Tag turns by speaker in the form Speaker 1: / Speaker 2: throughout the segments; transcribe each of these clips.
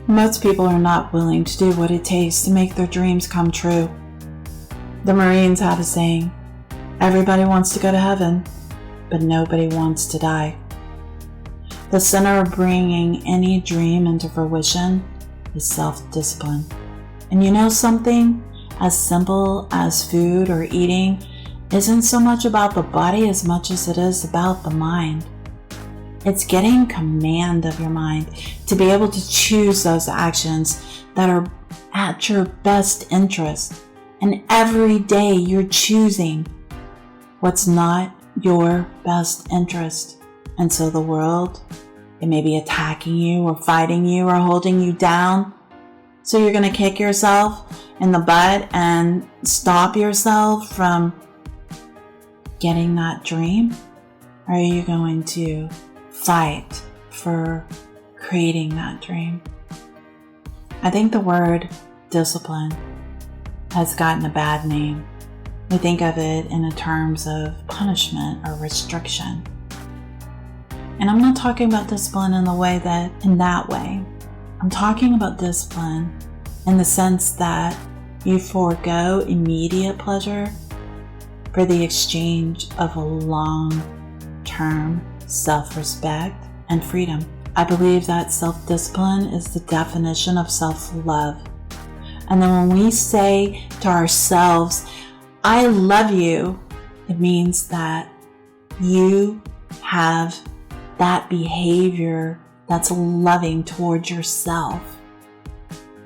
Speaker 1: Most people are not willing to do what it takes to make their dreams come true. The Marines had a saying, everybody wants to go to heaven, but nobody wants to die. The center of bringing any dream into fruition is self-discipline. And you know something? As simple as food or eating isn't so much about the body as much as it is about the mind. It's getting command of your mind to be able to choose those actions that are at your best interest. And every day you're choosing what's not your best interest. And so the world, it may be attacking you or fighting you or holding you down. So you're going to kick yourself in the butt and stop yourself from getting that dream? Or are you going to fight for creating that dream? I think the word discipline has gotten a bad name. We think of it in terms of punishment or restriction. And I'm not talking about discipline in that way. I'm talking about discipline in the sense that you forego immediate pleasure for the exchange of a long-term self-respect and freedom. I believe that self-discipline is the definition of self-love. And then when we say to ourselves, I love you, it means that you have that behavior that's loving towards yourself.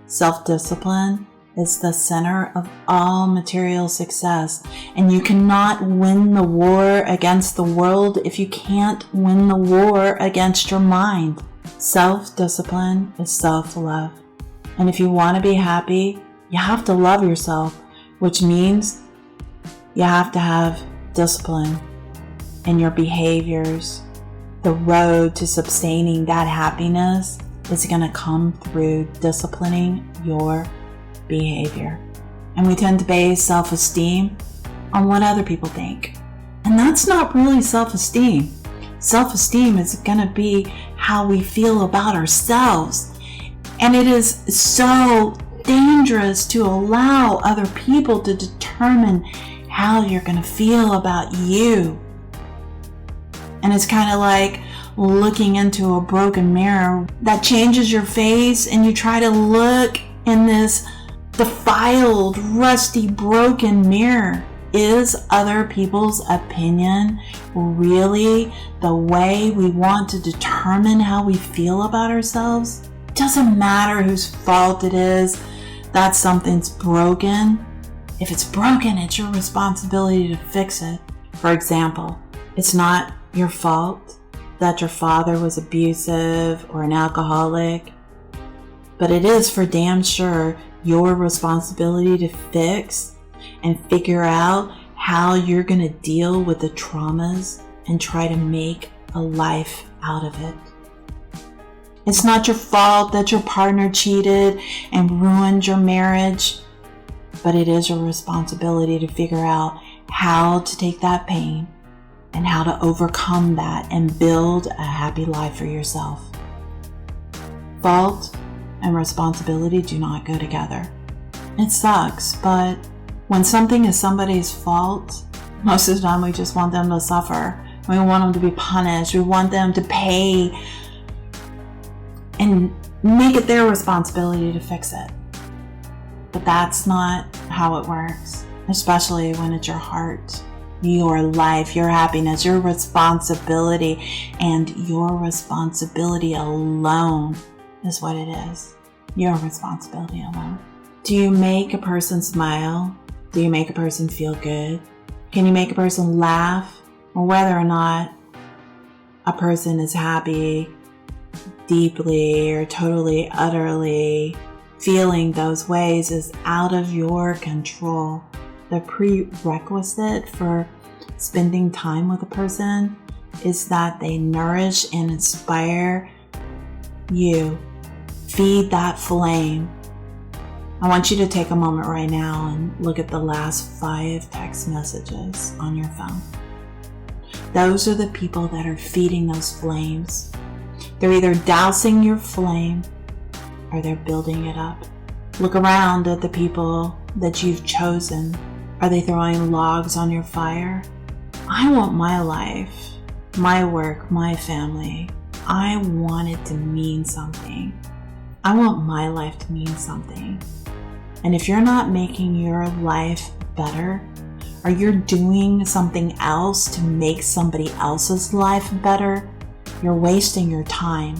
Speaker 1: Self-discipline is the center of all material success, and you cannot win the war against the world if you can't win the war against your mind. Self-discipline is self-love. And if you want to be happy, you have to love yourself, which means you have to have discipline in your behaviors. The road to sustaining that happiness is going to come through disciplining your behavior. And we tend to base self-esteem on what other people think. And that's not really self-esteem. Self-esteem is going to be how we feel about ourselves. And it is so dangerous to allow other people to determine how you're going to feel about you. And it's kind of like looking into a broken mirror that changes your face, and you try to look in this defiled, rusty, broken mirror. Is other people's opinion really the way we want to determine how we feel about ourselves? It doesn't matter whose fault it is that something's broken. If it's broken, it's your responsibility to fix it. For example, it's not your fault that your father was abusive or an alcoholic, but it is for damn sure your responsibility to fix and figure out how you're going to deal with the traumas and try to make a life out of it. It's not your fault that your partner cheated and ruined your marriage, but it is your responsibility to figure out how to take that pain and how to overcome that and build a happy life for yourself. Fault and responsibility do not go together. It sucks, but when something is somebody's fault, most of the time we just want them to suffer. We want them to be punished. We want them to pay and make it their responsibility to fix it. But that's not how it works, especially when it's your heart, your life, your happiness, your responsibility, and your responsibility alone is what it is. Your responsibility alone. Do you make a person smile? Do you make a person feel good? Can you make a person laugh? Or whether or not a person is happy, deeply or totally, utterly feeling those ways is out of your control. The prerequisite for spending time with a person is that they nourish and inspire you. Feed that flame. I want you to take a moment right now and look at the last 5 text messages on your phone. Those are the people that are feeding those flames. They're either dousing your flame or they're building it up. Look around at the people that you've chosen. Are they throwing logs on your fire? I want my life, my work, my family. I want it to mean something. I want my life to mean something. And if you're not making your life better, or you're doing something else to make somebody else's life better, you're wasting your time.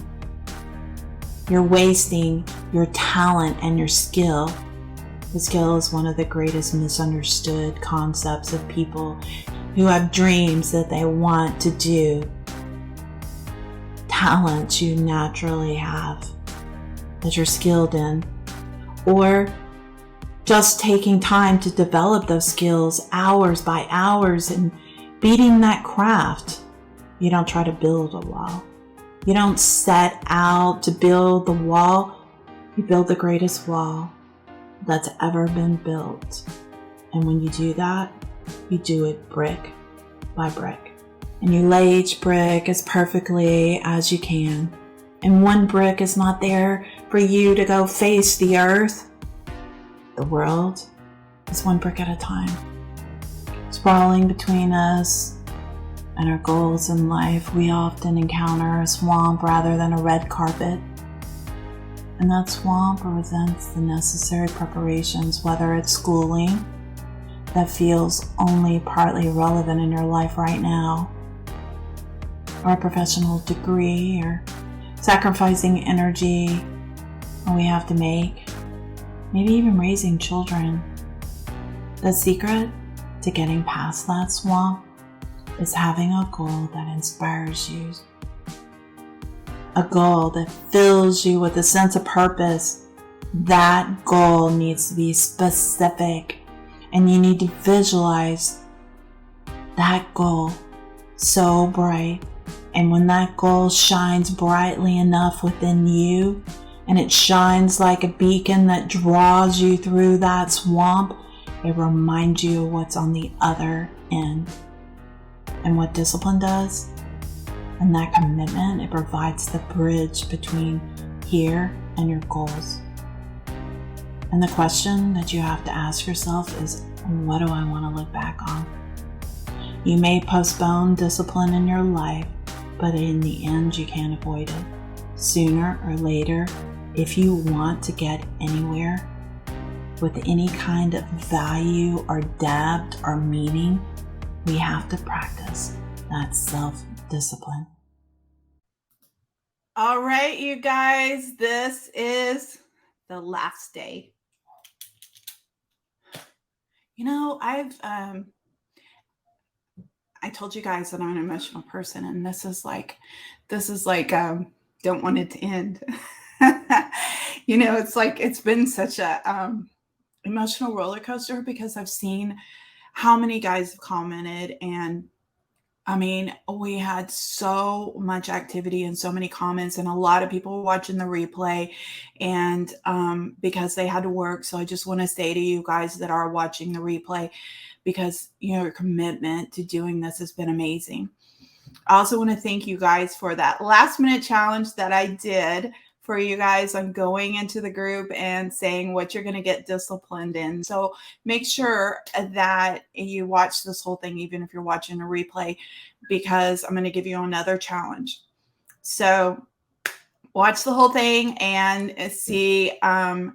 Speaker 1: You're wasting your talent and your skill. The skill is one of the greatest misunderstood concepts of people who have dreams that they want to do. Talent you naturally have, that you're skilled in, or just taking time to develop those skills hours by hours and beating that craft. You don't try to build a wall. You don't set out to build the wall. You build the greatest wall that's ever been built. And when you do that, you do it brick by brick. And you lay each brick as perfectly as you can. And one brick is not there for you to go face the earth. The world is one brick at a time. Sprawling between us and our goals in life, we often encounter a swamp rather than a red carpet. And that swamp represents the necessary preparations, whether it's schooling that feels only partly relevant in your life right now, or a professional degree, or sacrificing energy we have to make, maybe even raising children. The secret to getting past that swamp is having a goal that inspires you. A goal that fills you with a sense of purpose. That goal needs to be specific, and you need to visualize that goal so bright. And when that goal shines brightly enough within you, and it shines like a beacon that draws you through that swamp, it reminds you of what's on the other end. And what discipline does, and that commitment, it provides the bridge between here and your goals. And the question that you have to ask yourself is, what do I want to look back on? You may postpone discipline in your life, but in the end, you can't avoid it. Sooner or later, if you want to get anywhere with any kind of value or depth or meaning, we have to practice that self-discipline.
Speaker 2: All right, you guys, this is the last day. You know, I told you guys that I'm an emotional person, and this is like, don't want it to end. You know, it's like, it's been such a emotional roller coaster, because I've seen how many guys have commented, and I mean, we had so much activity and so many comments, and a lot of people were watching the replay, and because they had to work. So I just want to say to you guys that are watching the replay, because your commitment to doing this has been amazing. I also want to thank you guys for that last minute challenge that I did for you guys on going into the group and saying what you're going to get disciplined in. So make sure that you watch this whole thing, even if you're watching a replay, because I'm going to give you another challenge. So watch the whole thing and see, I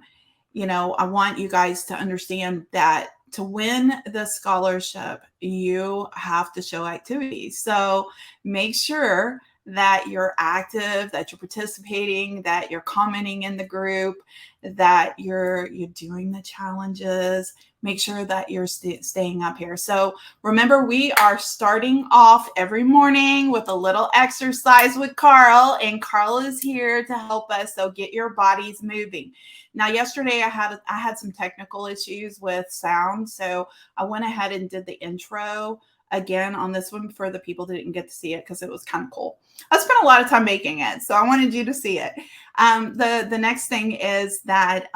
Speaker 2: want you guys to understand that to win the scholarship, you have to show activity. So make sure that you're active, that you're participating, that you're commenting in the group, that you're doing the challenges. Make sure that you're staying up here. So remember, we are starting off every morning with a little exercise with Carl, and Carl is here to help us. So get your bodies moving. Now, yesterday I had some technical issues with sound, so I went ahead and did the intro again on this one for the people that didn't get to see it, because it was kind of cool. I spent a lot of time making it, so I wanted you to see it. The next thing is that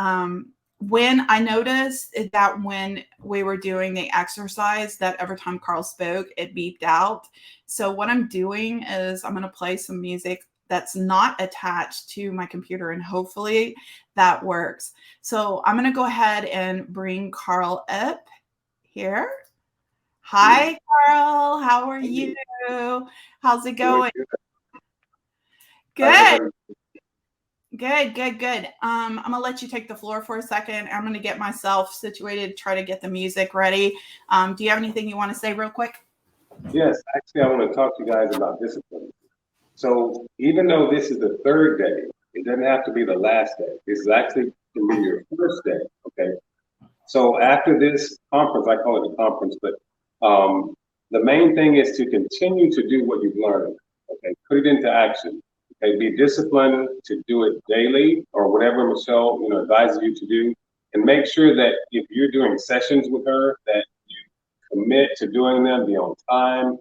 Speaker 2: when I noticed that when we were doing the exercise, that every time Carl spoke, it beeped out. So what I'm doing is I'm going to play some music that's not attached to my computer, and hopefully that works. So I'm going to go ahead and bring Carl up here. Hi, Carl. How are you? How's it going? Good. Good. I'm going to let you take the floor for a second. I'm going to get myself situated, try to get the music ready. Do you have anything you want to say real quick?
Speaker 3: Yes, actually, I want to talk to you guys about discipline. So even though this is the third day, it doesn't have to be the last day. This is actually can be your first day, okay? So after this conference, I call it a conference, but the main thing is to continue to do what you've learned, okay? Put it into action. Okay, be disciplined to do it daily or whatever Michelle, advises you to do, and make sure that if you're doing sessions with her, that you commit to doing them, be on time,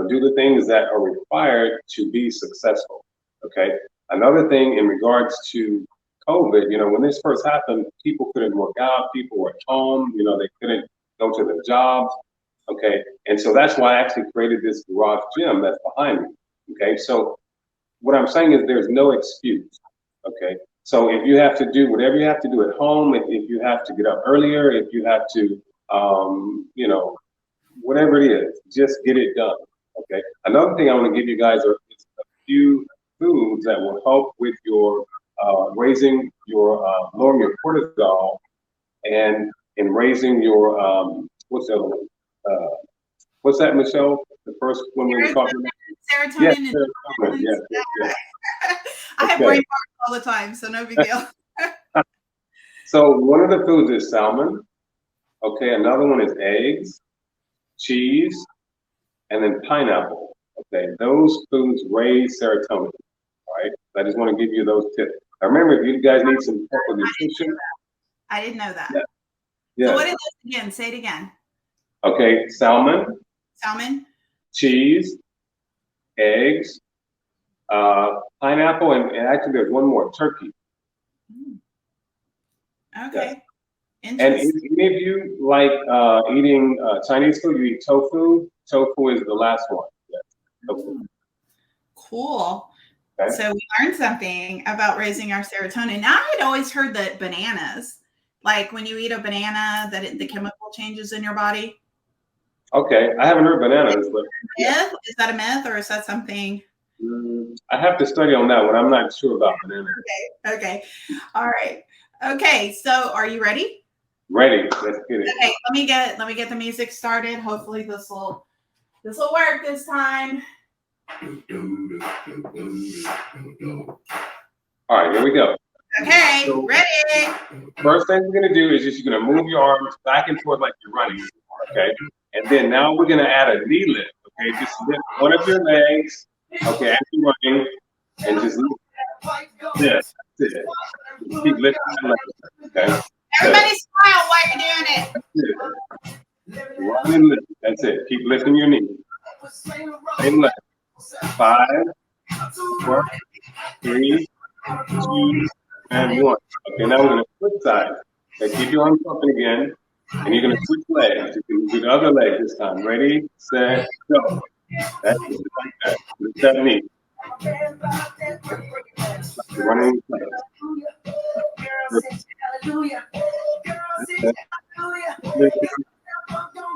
Speaker 3: do the things that are required to be successful. Okay. Another thing in regards to COVID, when this first happened, people couldn't work out, people were at home, they couldn't go to their jobs. Okay. And so that's why I actually created this garage gym that's behind me. Okay. So what I'm saying is there's no excuse, okay? So if you have to do whatever you have to do at home, if you have to get up earlier, if you have to, whatever it is, just get it done, okay? Another thing I want to give you guys is a few foods that will help with your lowering your cortisol and in raising your, what's the other one? What's that, Michelle? The first one we were talking about?
Speaker 2: Serotonin.
Speaker 3: Yes, serotonin. Yes.
Speaker 2: I have brain fart all the time, so no big deal.
Speaker 3: So one of the foods is salmon. Okay, another one is eggs, cheese, and then pineapple. Okay, those foods raise serotonin. All right, I just want to give you those tips. Now remember, if you guys need some help with nutrition.
Speaker 2: I didn't know that.
Speaker 3: Yeah.
Speaker 2: So what is this again? Say it again.
Speaker 3: Okay, salmon, cheese, eggs, pineapple, and actually there's one more, turkey.
Speaker 2: Okay.
Speaker 3: Yeah. And if any of you like eating Chinese food, you eat tofu. Tofu is the last one. Yes. Tofu.
Speaker 2: Cool.
Speaker 3: Okay.
Speaker 2: So we learned something about raising our serotonin. Now I had always heard that bananas, like when you eat a banana, that the chemical changes in your body.
Speaker 3: Okay, I haven't heard bananas, but
Speaker 2: myth? Is that a myth or is that something?
Speaker 3: I have to study on that one. I'm not sure about bananas.
Speaker 2: Okay. All right. Okay. So are you ready?
Speaker 3: Ready. Let's get it.
Speaker 2: Okay. Let me get the music started. Hopefully this will work this time.
Speaker 3: All right, here we go.
Speaker 2: Okay, so, ready.
Speaker 3: First thing we're gonna do is just you're gonna move your arms back and forth like you're running. Okay. And then now we're going to add a knee lift, okay? Just lift one of your legs, okay, as you're running, and just lift this. That's it. Just keep lifting your legs, okay?
Speaker 2: Everybody smile while you're doing
Speaker 3: it. Run and lift. That's it. Keep lifting your knee. Same left. 5, 4, 3, 2, and 1. Okay, now we're going to switch sides. Okay, keep your arms open again. And you're going to switch legs. You can do the other leg this time. Ready, set, go. That's it, like that. Lift that knee. Like running in place.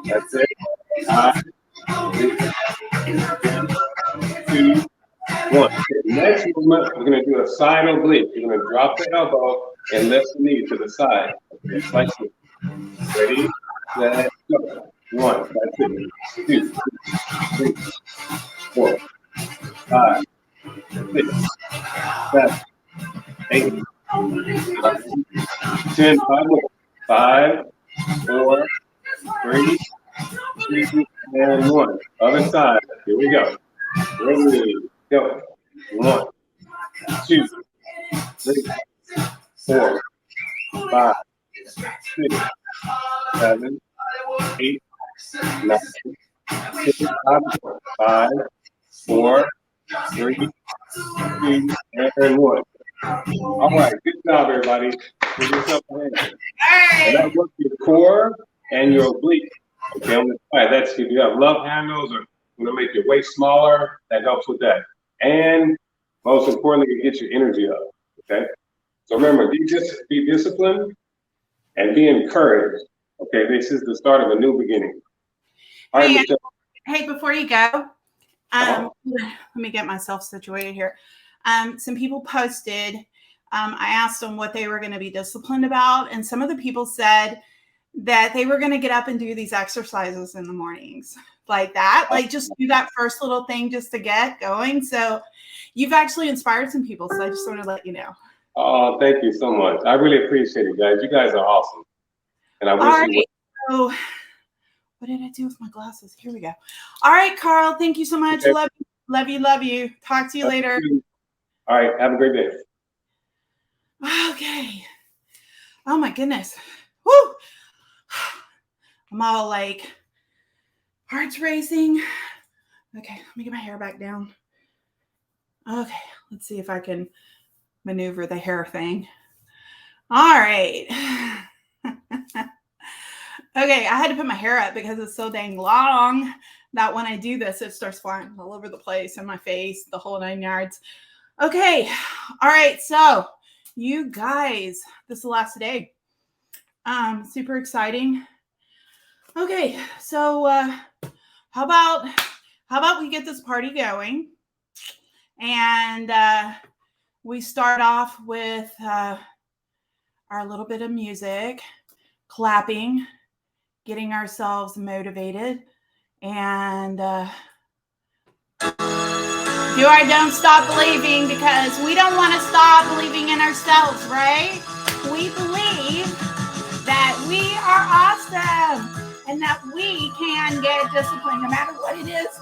Speaker 3: That's it. 5, 2, 1. Okay, next movement, we're going to do a side oblique. You're going to drop the elbow and lift the knee to the side. Okay, like this. Ready, set, go. 1, that's it. 2, 3, 4, 5, 6, 7, 8, 9, 10. 5 more. 5, 4, 3, 2, and 1. Other side. Here we go. Ready, go. 1, 2, 3, 4, 5, 6, 7, 8, 9, 10. 5, 4, 3, 2, and 1. All right, good job, everybody. Give yourself a hand. And that works your core and your oblique. Okay, on the side. That's if you have love handles or you want to make your waist smaller, that helps with that. And Most importantly, it gets your energy up. Okay. So remember, be disciplined and be encouraged. Okay. This is the start of a new beginning. All right,
Speaker 2: Hey,
Speaker 3: Michelle.
Speaker 2: hey, before you go,
Speaker 3: Uh-huh.
Speaker 2: let me get myself situated here. Some people posted, I asked them what they were going to be disciplined about. And some of the people said that they were going to get up and do these exercises in the mornings like that, like just do that first little thing just to get going. So you've actually inspired some people. So I just want to let you know.
Speaker 3: Oh, thank you so much. I really appreciate it, guys. You guys are awesome. And I
Speaker 2: All
Speaker 3: wish
Speaker 2: right.
Speaker 3: you well.
Speaker 2: So what did I do with my glasses? Here we go. All right, Carl. Thank you so much.
Speaker 3: Okay.
Speaker 2: Love you. Love you. Love you. Talk to you later.
Speaker 3: All right. Have a great day.
Speaker 2: Okay. Oh my goodness. Woo. I'm all like, heart's racing. Okay, let me get my hair back down. Okay, let's see if I can maneuver the hair thing. All right. Okay, I had to put my hair up because it's so dang long that when I do this, it starts flying all over the place in my face, the whole 9 yards. Okay, all right, so you guys, this is the last day. Super exciting. Okay, so how about we get this party going, and we start off with our little bit of music, clapping, getting ourselves motivated, and do our don't stop believing, because we don't want to stop believing in ourselves, right? We believe that we are awesome and that we can get disciplined no matter what it is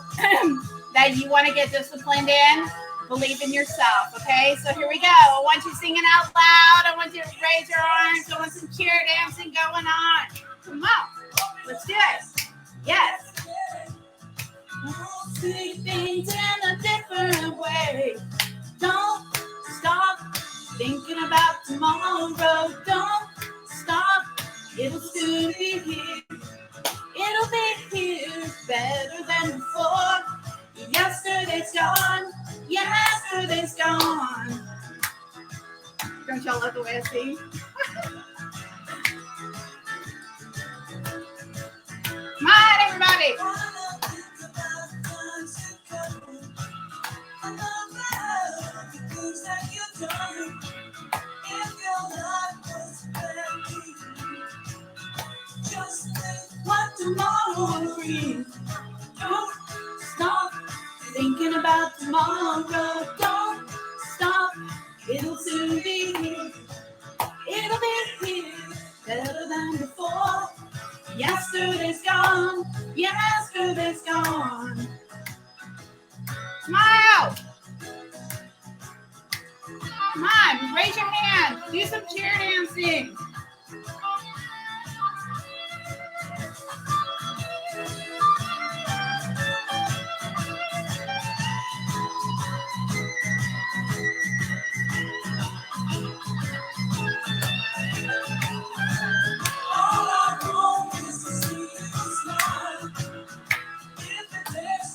Speaker 2: that you want to get disciplined in. Believe in yourself, okay? So here we go. I want you singing out loud. I want you to raise your arms. I want some cheer dancing going on. Come on. Let's do it. Yes. See things in a different way. Don't stop thinking about tomorrow. Don't stop. It'll soon be here. It'll be here better than before. Yesterday's gone. Yesterday's gone. Don't y'all love the way I sing? Come on, everybody. What tomorrow will bring. Don't stop thinking about tomorrow. Don't stop. It'll soon be here. It'll be here better than before. Yesterday's gone. Yesterday's gone. Smile. Come on, raise your hand. Do some cheer dancing.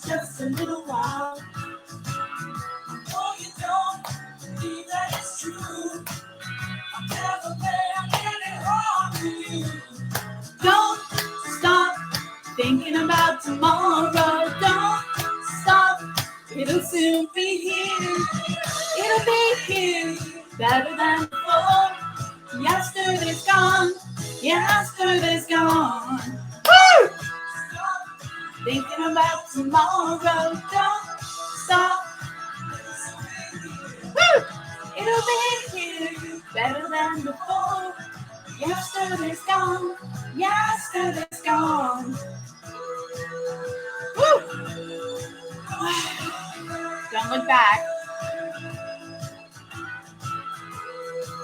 Speaker 2: Just a little while. Oh, you don't believe that it's true. I'll never bear any harm to you. Don't stop thinking about tomorrow. Don't stop. It'll soon be here. It'll be here better than before. Yesterday's gone. Yesterday's gone. Woo! Thinking about tomorrow, don't stop. Woo! It'll be here better than before. Yesterday's gone. Yesterday's gone. Woo! Don't look back.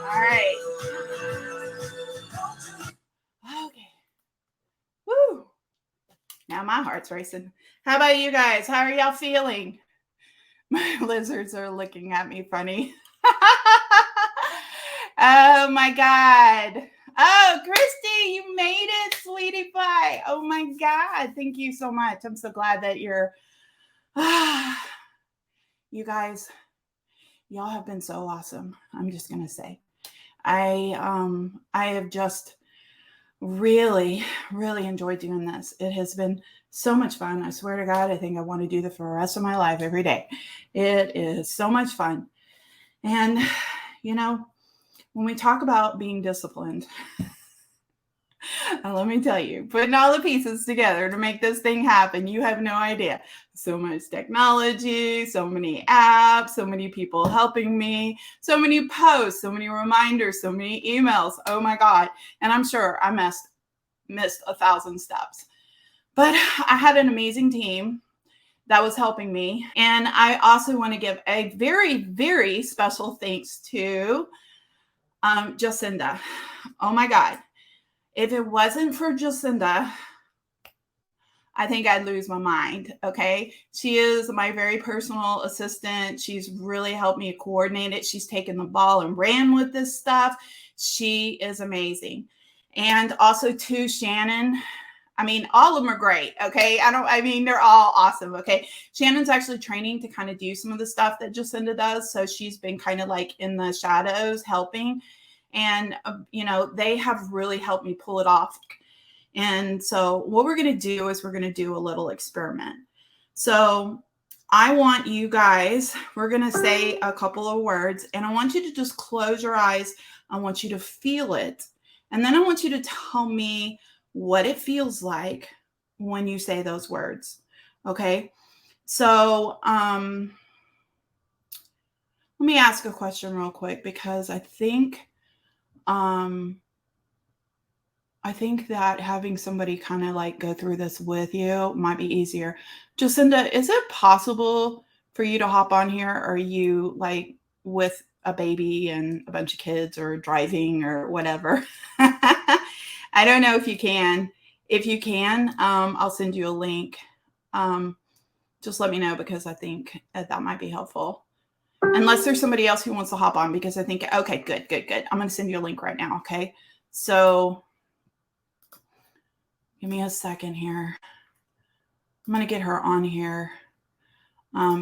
Speaker 2: All right. Okay. Woo! Now my heart's racing. How about you guys? How are y'all feeling? My lizards are looking at me funny. Oh my God. Oh, Christy, you made it, sweetie pie. Oh my God. Thank you so much. I'm so glad that you're, you guys, Y'all have been so awesome. I'm just gonna say, I have just really, really enjoyed doing this. It has been so much fun. I swear to God, I think I want to do this for the rest of my life every day. It is so much fun. And, you know, when we talk about being disciplined, let me tell you, putting all the pieces together to make this thing happen, you have no idea. So much technology, so many apps, so many people helping me, so many posts, so many reminders, so many emails. Oh my God. And I'm sure I missed 1,000 steps. But I had an amazing team that was helping me. And I also want to give a very, very special thanks to Jacinda. Oh my God. If it wasn't for Jacinda, I think I'd lose my mind. Okay. She is my very personal assistant. She's really helped me coordinate it. She's taken the ball and ran with this stuff. She is amazing. And also to Shannon. I mean, all of them are great. Okay. They're all awesome. Okay. Shannon's actually training to kind of do some of the stuff that Jacinda does. So she's been kind of like in the shadows helping. And, they have really helped me pull it off. And so what we're going to do is we're going to do a little experiment. So I want you guys, we're going to say a couple of words, and I want you to just close your eyes. I want you to feel it. And then I want you to tell me what it feels like when you say those words. Okay. So, let me ask a question real quick, because I think that having somebody kind of like go through this with you might be easier. Jacinda, is it possible for you to hop on here? Or are you like with a baby and a bunch of kids or driving or whatever? I don't know if you can. If you can, I'll send you a link. Just let me know, because I think that might be helpful. Unless there's somebody else who wants to hop on, because I think, okay, good. I'm going to send you a link right now. Okay. So give me a second here. I'm going to get her on here,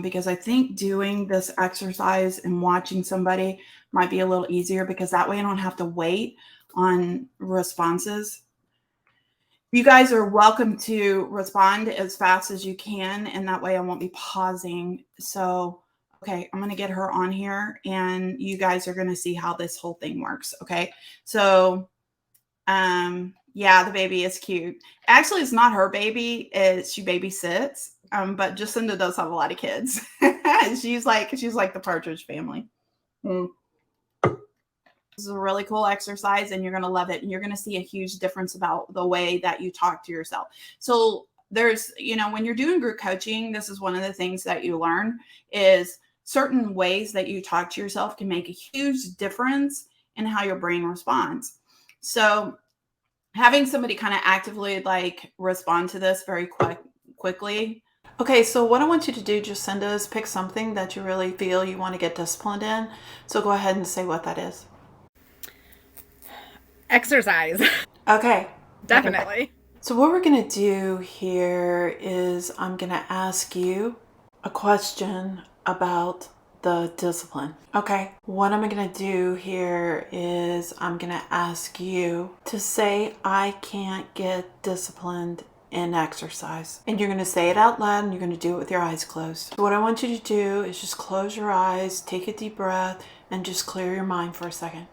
Speaker 2: because I think doing this exercise and watching somebody might be a little easier, because that way I don't have to wait on responses. You guys are welcome to respond as fast as you can, and that way I won't be pausing. So, okay, I'm going to get her on here, and you guys are going to see how this whole thing works. Okay. So, yeah, the baby is cute. Actually, it's not her baby. She babysits. But Jacinda does have a lot of kids. she's like the Partridge Family. This is a really cool exercise, and you're going to love it. And you're going to see a huge difference about the way that you talk to yourself. So there's, when you're doing group coaching, this is one of the things that you learn is certain ways that you talk to yourself can make a huge difference in how your brain responds. So having somebody kind of actively like respond to this very quickly. Okay, so what I want you to do, Jacinda, is pick something that you really feel you want to get disciplined in. So go ahead and say what that is.
Speaker 4: Exercise.
Speaker 2: Okay.
Speaker 4: Definitely.
Speaker 2: Okay. So what we're going to do here is I'm going to ask you a question about the discipline. Okay. What I'm going to do here is I'm going to ask you to say, I can't get disciplined in exercise. And you're going to say it out loud, and you're going to do it with your eyes closed. So what I want you to do is just close your eyes, take a deep breath, and just clear your mind for a second.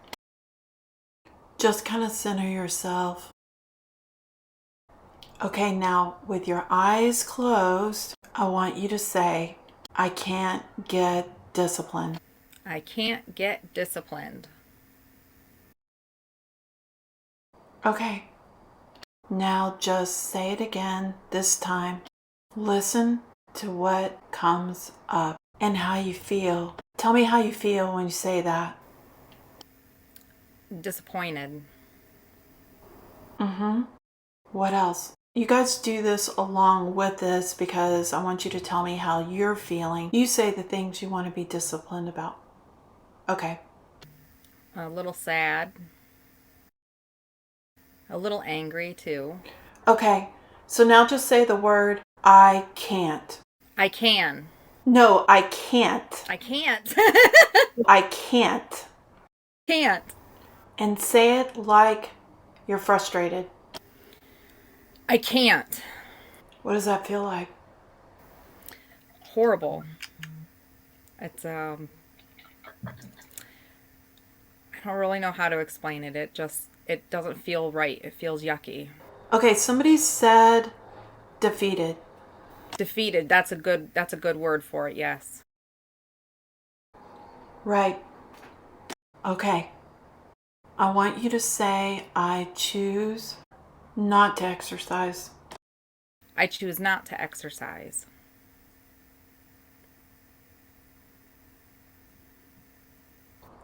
Speaker 2: Just kind of center yourself. Okay, now with your eyes closed, I want you to say, I can't get disciplined.
Speaker 4: I can't get disciplined.
Speaker 2: Okay. Now just say it again this time. Listen to what comes up and how you feel. Tell me how you feel when you say that.
Speaker 4: Disappointed.
Speaker 2: What else? You guys do this along with this, because I want you to tell me how you're feeling. You say the things you want to be disciplined about. Okay.
Speaker 4: A little sad. A little angry too.
Speaker 2: Okay. So now just say the word, I can't.
Speaker 4: I can.
Speaker 1: No, I can't.
Speaker 4: I can't.
Speaker 1: I can't.
Speaker 4: Can't.
Speaker 1: And say it like you're frustrated.
Speaker 4: I can't.
Speaker 1: What does that feel like?
Speaker 4: Horrible. It's I don't really know how to explain it. It doesn't feel right. It feels yucky.
Speaker 1: Okay, somebody said defeated.
Speaker 4: Defeated. That's a good word for it. Yes.
Speaker 1: Right. Okay. I want you to say, I choose not to exercise.
Speaker 4: I choose not to exercise.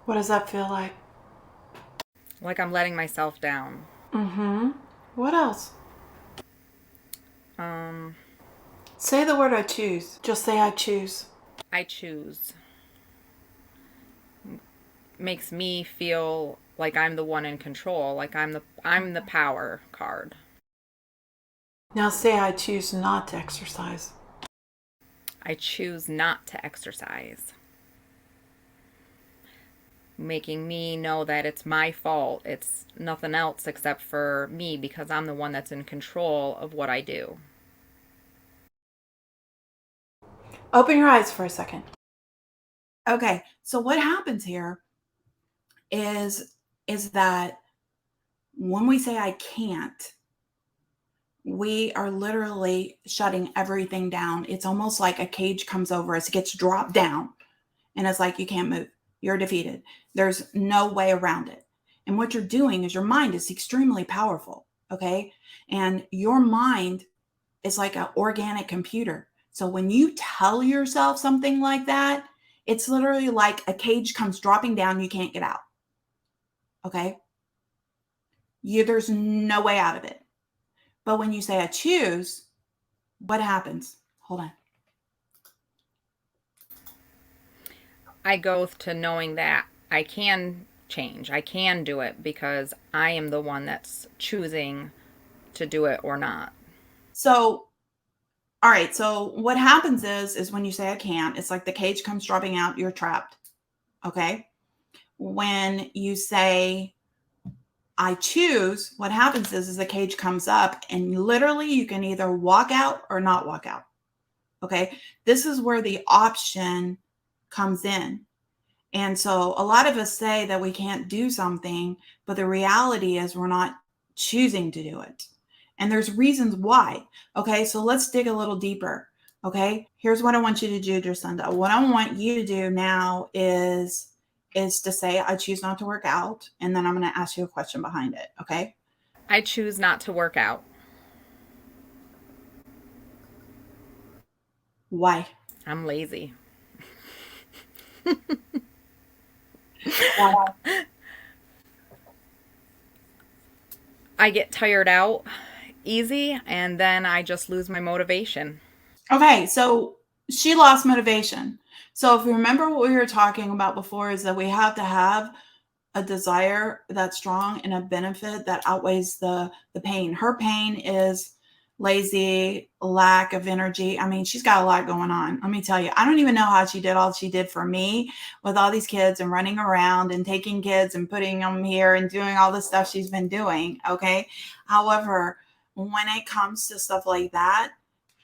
Speaker 1: What does that feel like?
Speaker 4: Like I'm letting myself down.
Speaker 1: Mm-hmm. What else?
Speaker 4: Um,
Speaker 1: Say the word I choose. Just say I choose.
Speaker 4: I choose. Makes me feel like I'm the one in control, like I'm the power card.
Speaker 1: Now say I choose not to exercise.
Speaker 4: I choose not to exercise. Making me know that it's my fault. It's nothing else except for me because I'm the one that's in control of what I do.
Speaker 1: Open your eyes for a second.
Speaker 2: Okay, so what happens here is that when we say I can't, we are literally shutting everything down. It's almost like a cage comes over us, it gets dropped down, and it's like you can't move. You're defeated. There's no way around it. And what you're doing is your mind is extremely powerful, okay? And your mind is like an organic computer. So when you tell yourself something like that, it's literally like a cage comes dropping down, you can't get out. Okay? There's no way out of it. But when you say I choose, what happens? Hold on.
Speaker 4: I go to knowing that I can change. I can do it because I am the one that's choosing to do it or not.
Speaker 2: So, all right. So what happens is when you say I can't, it's like the cage comes dropping out, you're trapped. Okay? When you say I choose, what happens is the cage comes up and literally you can either walk out or not walk out. Okay. This is where the option comes in. And so a lot of us say that we can't do something, but the reality is we're not choosing to do it. And there's reasons why. Okay. So let's dig a little deeper. Okay. Here's what I want you to do, Jacinda. What I want you to do now is to say, I choose not to work out. And then I'm going to ask you a question behind it. Okay.
Speaker 4: I choose not to work out.
Speaker 2: Why?
Speaker 4: I'm lazy.
Speaker 2: Why?
Speaker 4: I get tired out easy and then I just lose my motivation.
Speaker 2: Okay. So she lost motivation. So if you remember what we were talking about before, is that we have to have a desire that's strong and a benefit that outweighs the pain. Her pain is lazy, lack of energy. I mean, she's got a lot going on. Let me tell you, I don't even know how she did all she did for me with all these kids and running around and taking kids and putting them here and doing all the stuff she's been doing. Okay. However, when it comes to stuff like that,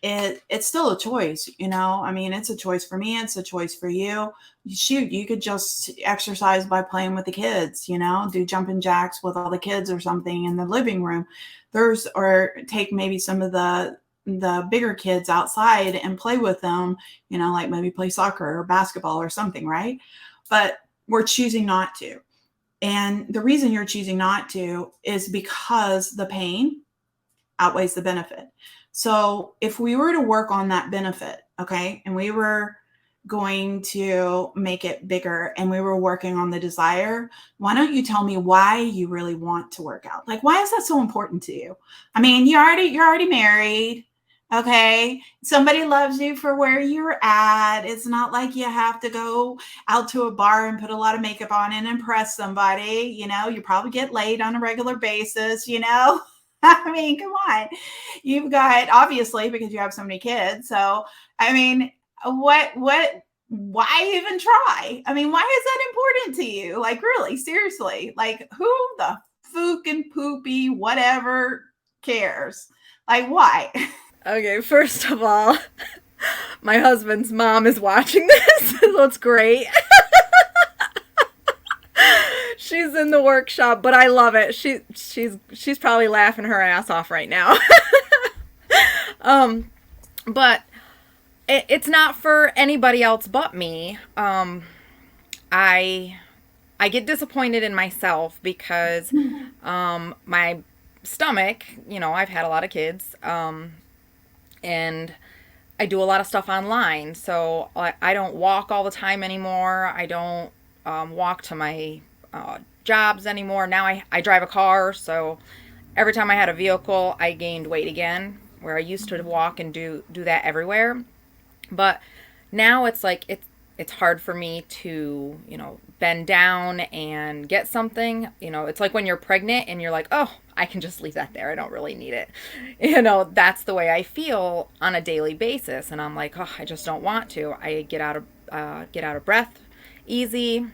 Speaker 2: it's still a choice, you know. I mean, it's a choice for me, it's a choice for you. Shoot, you could just exercise by playing with the kids, you know, do jumping jacks with all the kids or something in the living room. Or take maybe some of the bigger kids outside and play with them, you know, like maybe play soccer or basketball or something, right? But we're choosing not to. And the reason you're choosing not to is because the pain outweighs the benefit. So if we were to work on that benefit, okay, and we were going to make it bigger and we were working on the desire, why don't you tell me why you really want to work out? Like, why is that so important to you? I mean, you're already married. Okay. Somebody loves you for where you're at. It's not like you have to go out to a bar and put a lot of makeup on and impress somebody. You know, you probably get laid on a regular basis, you know? I mean, come on. You've got, obviously, because you have so many kids. So, I mean, why even try? I mean, why is that important to you? Like, really, seriously, like, who the fucking poopy whatever cares? Like, why?
Speaker 4: Okay, first of all, my husband's mom is watching this. So it's great. She's in the workshop, but I love it. She's probably laughing her ass off right now. But it's not for anybody else but me. I get disappointed in myself because my stomach, I've had a lot of kids, and I do a lot of stuff online. So I don't walk all the time anymore. I don't walk to my jobs anymore. Now I drive a car, so every time I had a vehicle, I gained weight again, where I used to walk and do that everywhere. But now it's like it's hard for me to, bend down and get something. It's like when you're pregnant and you're like, oh, I can just leave that there. I don't really need it. That's the way I feel on a daily basis. And I'm like, oh, I just don't want to. I get out of breath easy.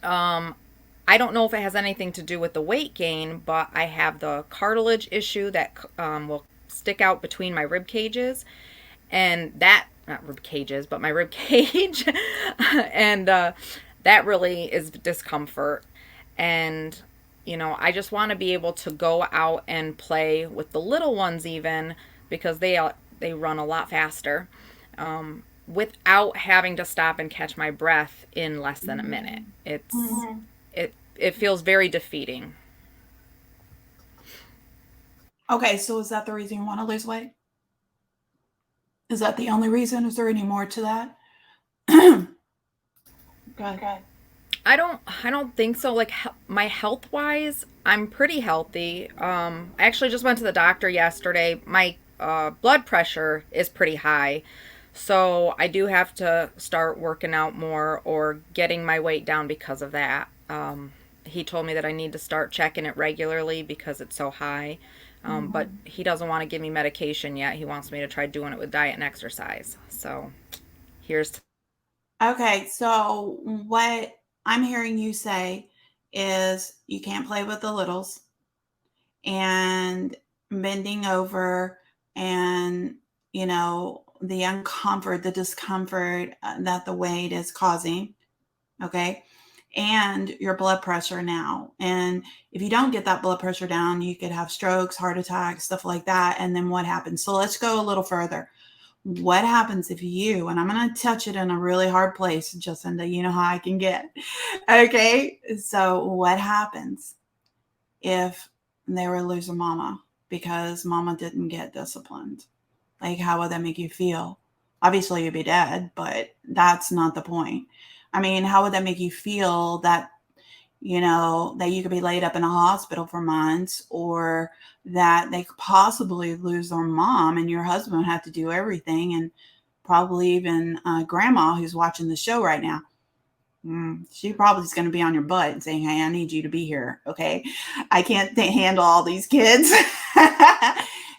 Speaker 4: I don't know if it has anything to do with the weight gain, but I have the cartilage issue that will stick out between my rib cages, and that, not rib cages, but my rib cage, and that really is discomfort. And, I just want to be able to go out and play with the little ones even, because they run a lot faster, without having to stop and catch my breath in less than a minute. It feels very defeating.
Speaker 2: Okay, so is that the reason you want to lose weight? Is that the only reason? Is there any more to that? Go ahead.
Speaker 4: I don't think so. Like, my health wise, I'm pretty healthy. I actually just went to the doctor yesterday. My blood pressure is pretty high, so I do have to start working out more or getting my weight down because of that. He told me that I need to start checking it regularly because it's so high. But he doesn't want to give me medication yet. He wants me to try doing it with diet and exercise. So here's.
Speaker 2: Okay, so what I'm hearing you say is you can't play with the littles and bending over and, the uncomfort, the discomfort that the weight is causing. Okay. And your blood pressure now. And if you don't get that blood pressure down, you could have strokes, heart attacks, stuff like that. And then what happens? So let's go a little further. What happens if you, and I'm going to touch it in a really hard place, Jacinda, you know how I can get. Okay. So what happens if they were to lose a mama because mama didn't get disciplined? Like, how would that make you feel? Obviously you'd be dead, but that's not the point. I mean, how would that make you feel that, that you could be laid up in a hospital for months, or that they could possibly lose their mom and your husband would have to do everything, and probably even grandma who's watching the show right now. She probably is going to be on your butt and saying, hey, I need you to be here. Okay. I can't handle all these kids.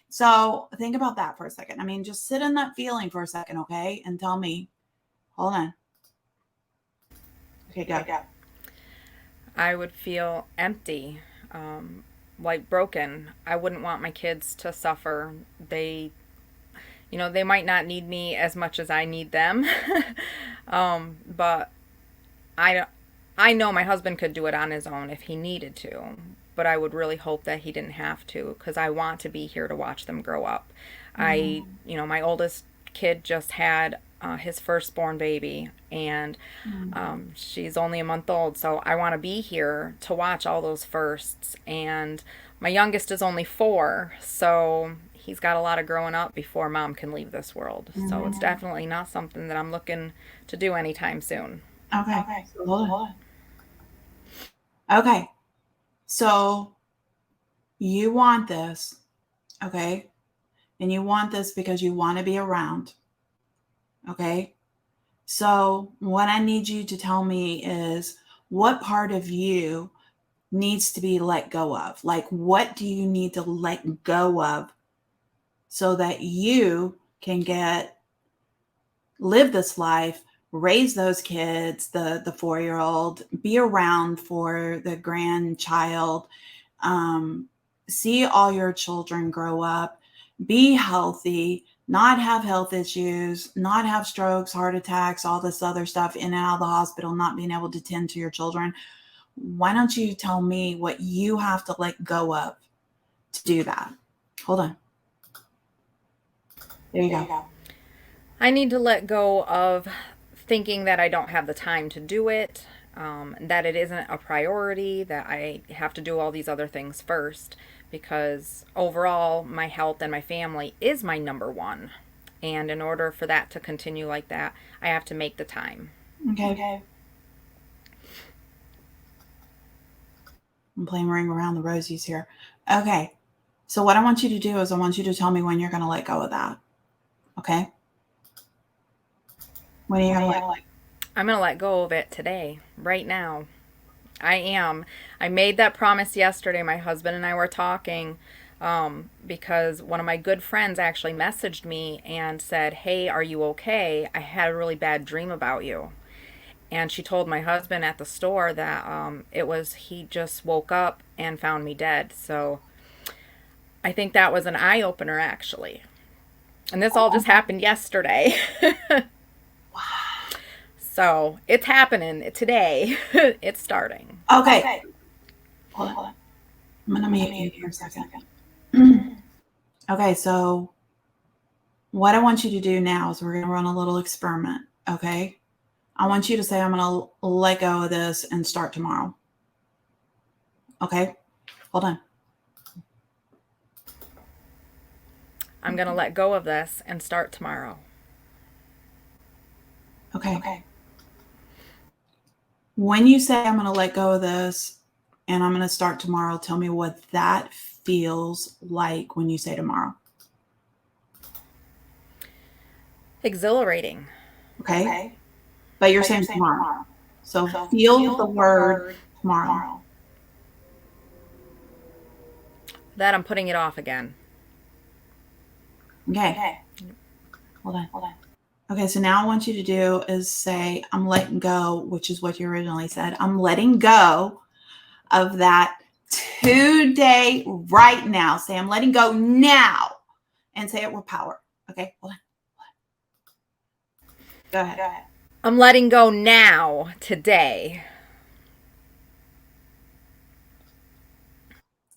Speaker 2: So think about that for a second. I mean, just sit in that feeling for a second. Okay. And tell me, hold on. Okay, go.
Speaker 4: I would feel empty, like broken. I wouldn't want my kids to suffer. They might not need me as much as I need them. But I know my husband could do it on his own if he needed to. But I would really hope that he didn't have to, because I want to be here to watch them grow up. My oldest kid just had his firstborn baby, and she's only a month old, so I want to be here to watch all those firsts. And my youngest is only 4, so he's got a lot of growing up before mom can leave this world. So it's definitely not something that I'm looking to do anytime soon.
Speaker 2: Okay. Hold on. Okay, so you want this, okay, and you want this because you want to be around. Okay. So what I need you to tell me is, what part of you needs to be let go of? Like, what do you need to let go of so that you can get live this life, raise those kids, the 4-year-old, be around for the grandchild, see all your children grow up, be healthy, not have health issues, not have strokes, heart attacks, all this other stuff, in and out of the hospital, not being able to tend to your children. Why don't you tell me what you have to let go of to do that? Hold on. There you go.
Speaker 4: I need to let go of thinking that I don't have the time to do it, that it isn't a priority, that I have to do all these other things first, because overall, my health and my family is my number one. And in order for that to continue like that, I have to make the time.
Speaker 2: Okay. I'm playing Ring Around the Rosies here. Okay. So what I want you to do is I want you to tell me when you're going to let go of that. Okay? When are you going to let go?
Speaker 4: I'm going to let go of it today, right now. I am. I made that promise yesterday. My husband and I were talking because one of my good friends actually messaged me and said, "Hey, are you okay? I had a really bad dream about you." And she told my husband at the store that he just woke up and found me dead. So I think that was an eye opener, actually. And this all just happened yesterday. So it's happening today. It's starting.
Speaker 2: Okay. Hold on. I'm going to mute you here a second. Okay, so what I want you to do now is we're going to run a little experiment. Okay? I want you to say, I'm going to let go of this and start tomorrow. Okay? Hold on.
Speaker 4: I'm going to let go of this and start tomorrow.
Speaker 2: Okay. When you say, I'm going to let go of this and I'm going to start tomorrow, tell me what that feels like when you say tomorrow.
Speaker 4: Exhilarating.
Speaker 2: Okay. But you're saying tomorrow. So feel the word tomorrow.
Speaker 4: That I'm putting it off again.
Speaker 2: Okay. Hold on. Okay, so now I want you to do is say, I'm letting go, which is what you originally said. I'm letting go of that today, right now. Say, I'm letting go now. And say it with power. Okay, hold on. Go ahead.
Speaker 4: I'm letting go now, today.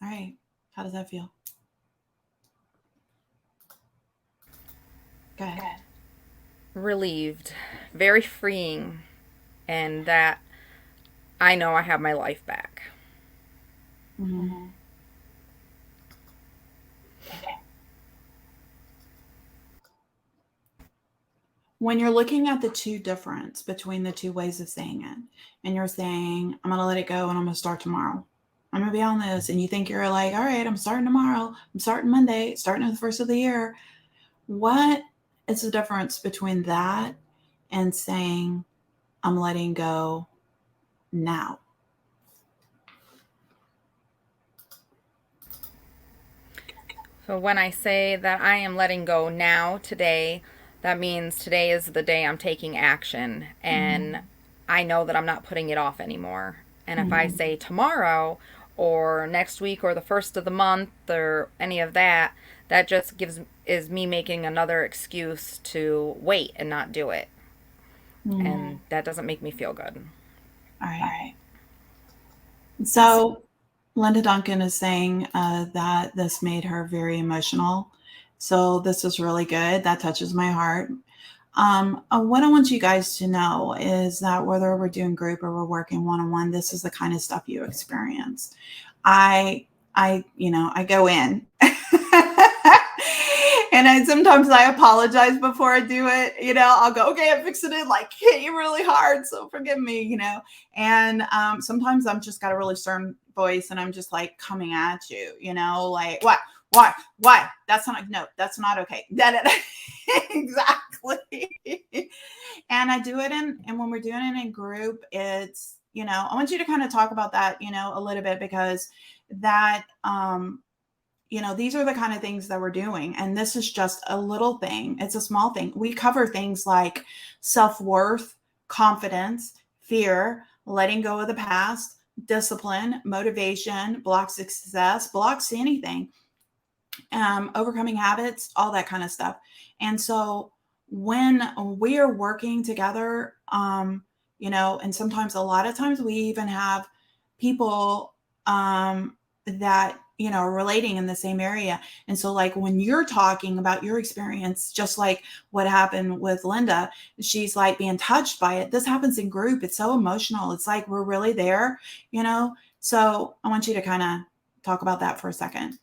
Speaker 2: All right. How does that feel? Go ahead.
Speaker 4: Relieved. Very freeing. And that I know I have my life back.
Speaker 2: Mm-hmm. Okay. When you're looking at the two difference between the two ways of saying it, and you're saying, I'm going to let it go and I'm going to start tomorrow. I'm going to be on this. And you think you're like, all right, I'm starting tomorrow. I'm starting Monday, starting at the first of the year. What is the difference between that and saying, I'm letting go now?
Speaker 4: So when I say that I am letting go now, today, that means today is the day I'm taking action. And I know that I'm not putting it off anymore. And if I say tomorrow or next week or the first of the month or any of that, that just is me making another excuse to wait and not do it. And that doesn't make me feel good.
Speaker 2: All right. So Linda Duncan is saying that this made her very emotional. So this is really good. That touches my heart. What I want you guys to know is that whether we're doing group or we're working one-on-one, this is the kind of stuff you experience. I go in and sometimes I apologize before I do it. I'll go, okay, I'm fixing it, like hit you really hard, so forgive me, and sometimes I'm just got a really stern voice and I'm just like coming at you, like why that's not okay. Exactly. And I do it and when we're doing it in group, it's I want you to kind of talk about that a little bit, because that these are the kind of things that we're doing. And this is just a little thing. It's a small thing. We cover things like self-worth, confidence, fear, letting go of the past, discipline, motivation, block success, blocks anything, overcoming habits, all that kind of stuff. And so when we are working together, and sometimes a lot of times we even have people that are relating in the same area. And so like when you're talking about your experience, just like what happened with Linda, she's like being touched by it. This happens in group. It's so emotional. It's like we're really there, So I want you to kind of talk about that for a second.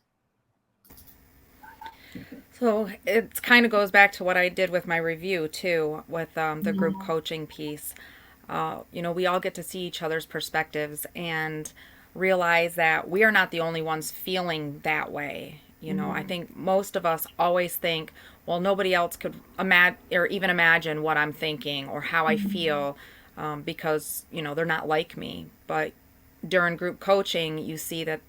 Speaker 4: So it kind of goes back to what I did with my review too, with the group coaching piece. We all get to see each other's perspectives and realize that we are not the only ones feeling that way. I think most of us always think, well, nobody else could even imagine what I'm thinking or how I feel because, they're not like me. But during group coaching, you see that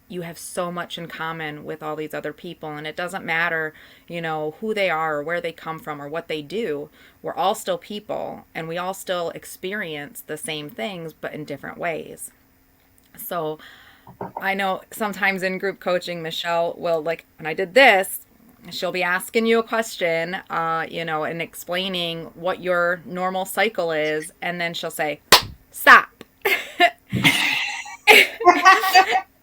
Speaker 4: you have so much in common with all these other people, and it doesn't matter, who they are or where they come from or what they do. We're all still people, and we all still experience the same things, but in different ways. So I know sometimes in group coaching, Michelle will, like, when I did this, she'll be asking you a question, and explaining what your normal cycle is, and then she'll say, stop.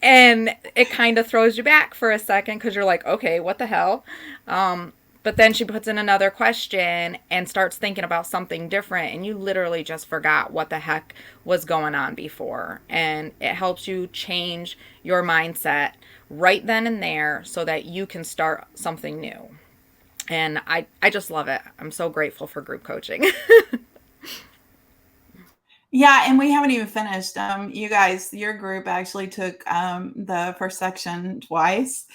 Speaker 4: And it kind of throws you back for a second because you're like, okay, what the hell? But then she puts in another question and starts thinking about something different, and you literally just forgot what the heck was going on before. And it helps you change your mindset right then and there so that you can start something new. And I just love it. I'm so grateful for group coaching.
Speaker 2: Yeah, and we haven't even finished. You guys, your group actually took the first section twice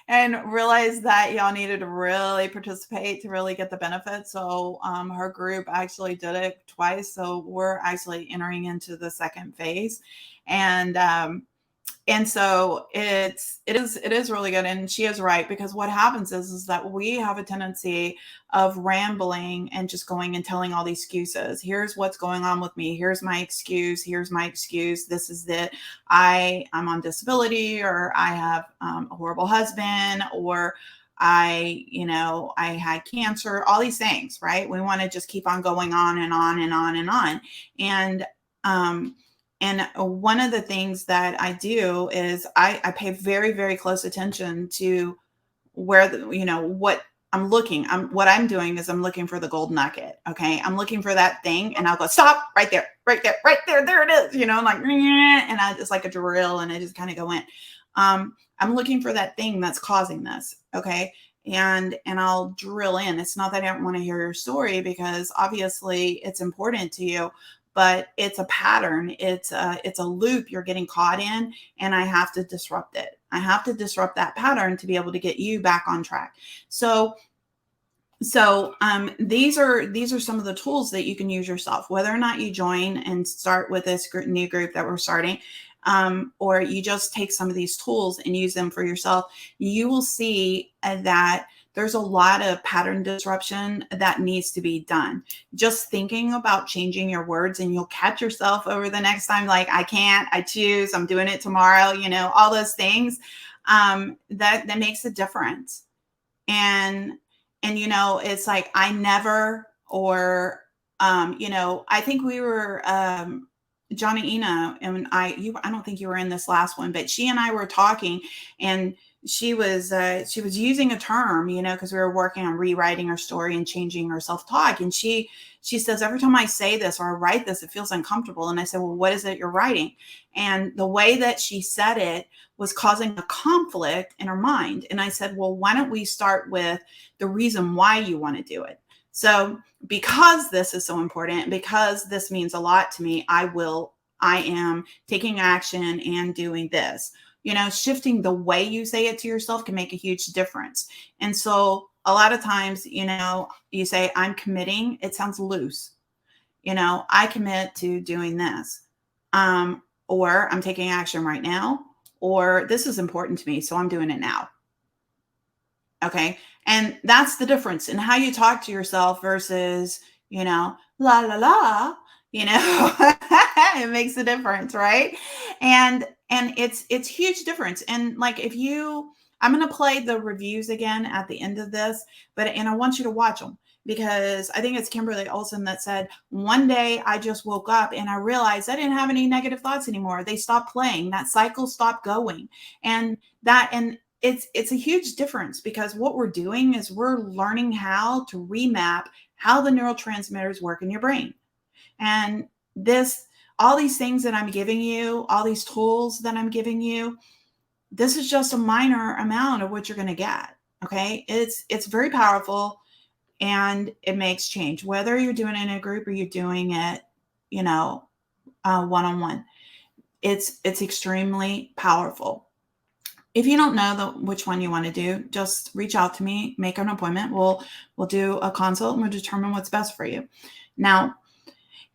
Speaker 2: and realized that y'all needed to really participate to really get the benefit. So her group actually did it twice. So we're actually entering into the second phase. And so it is really good. And she is right, because what happens is that we have a tendency of rambling and just going and telling all these excuses. Here's what's going on with me. Here's my excuse. Here's my excuse. This is it. I'm on disability, or I have a horrible husband, or I had cancer, all these things, right? We want to just keep on going on and on and on and on. And one of the things that I do is I pay very, very close attention to where what I'm looking. What I'm doing is I'm looking for the gold nugget. Okay. I'm looking for that thing, and I'll go, stop right there, right there, right there. There it is. I'm like, and I just like a drill, and I just kind of go in. I'm looking for that thing that's causing this. Okay. And I'll drill in. It's not that I don't want to hear your story, because obviously it's important to you, but it's a pattern. It's a loop you're getting caught in, and I have to disrupt it. I have to disrupt that pattern to be able to get you back on track. So these are some of the tools that you can use yourself, whether or not you join and start with this new group that we're starting, or you just take some of these tools and use them for yourself. You will see that there's a lot of pattern disruption that needs to be done. Just thinking about changing your words, and you'll catch yourself over the next time, like, I can't, I choose, I'm doing it tomorrow, all those things, that makes a difference. And it's like, I never, or, I think we were, Johnny Ina and I don't think you were in this last one, but she and I were talking, and she was using a term, because we were working on rewriting her story and changing her self-talk. And she says, every time I say this or I write this, it feels uncomfortable. And I said, well, what is it you're writing? And the way that she said it was causing a conflict in her mind. And I said, well, why don't we start with the reason why you want to do it? So because this is so important, because this means a lot to me, I am taking action and doing this. Shifting the way you say it to yourself can make a huge difference. And so a lot of times, you say, I'm committing. It sounds loose. I commit to doing this. Or I'm taking action right now, or this is important to me, so I'm doing it now. Okay. And that's the difference in how you talk to yourself versus, la, la, la, it makes a difference. Right. And it's huge difference. And like, I'm going to play the reviews again at the end of this, and I want you to watch them, because I think it's Kimberly Olsen that said, one day I just woke up and I realized I didn't have any negative thoughts anymore. They stopped playing. That cycle stopped going. And it's a huge difference, because what we're doing is we're learning how to remap how the neurotransmitters work in your brain. And all these things that I'm giving you, all these tools that I'm giving you, this is just a minor amount of what you're going to get. Okay. It's very powerful, and it makes change, whether you're doing it in a group or you're doing it, one-on-one. It's extremely powerful. If you don't know which one you want to do, just reach out to me, make an appointment. We'll do a consult and we'll determine what's best for you. Now,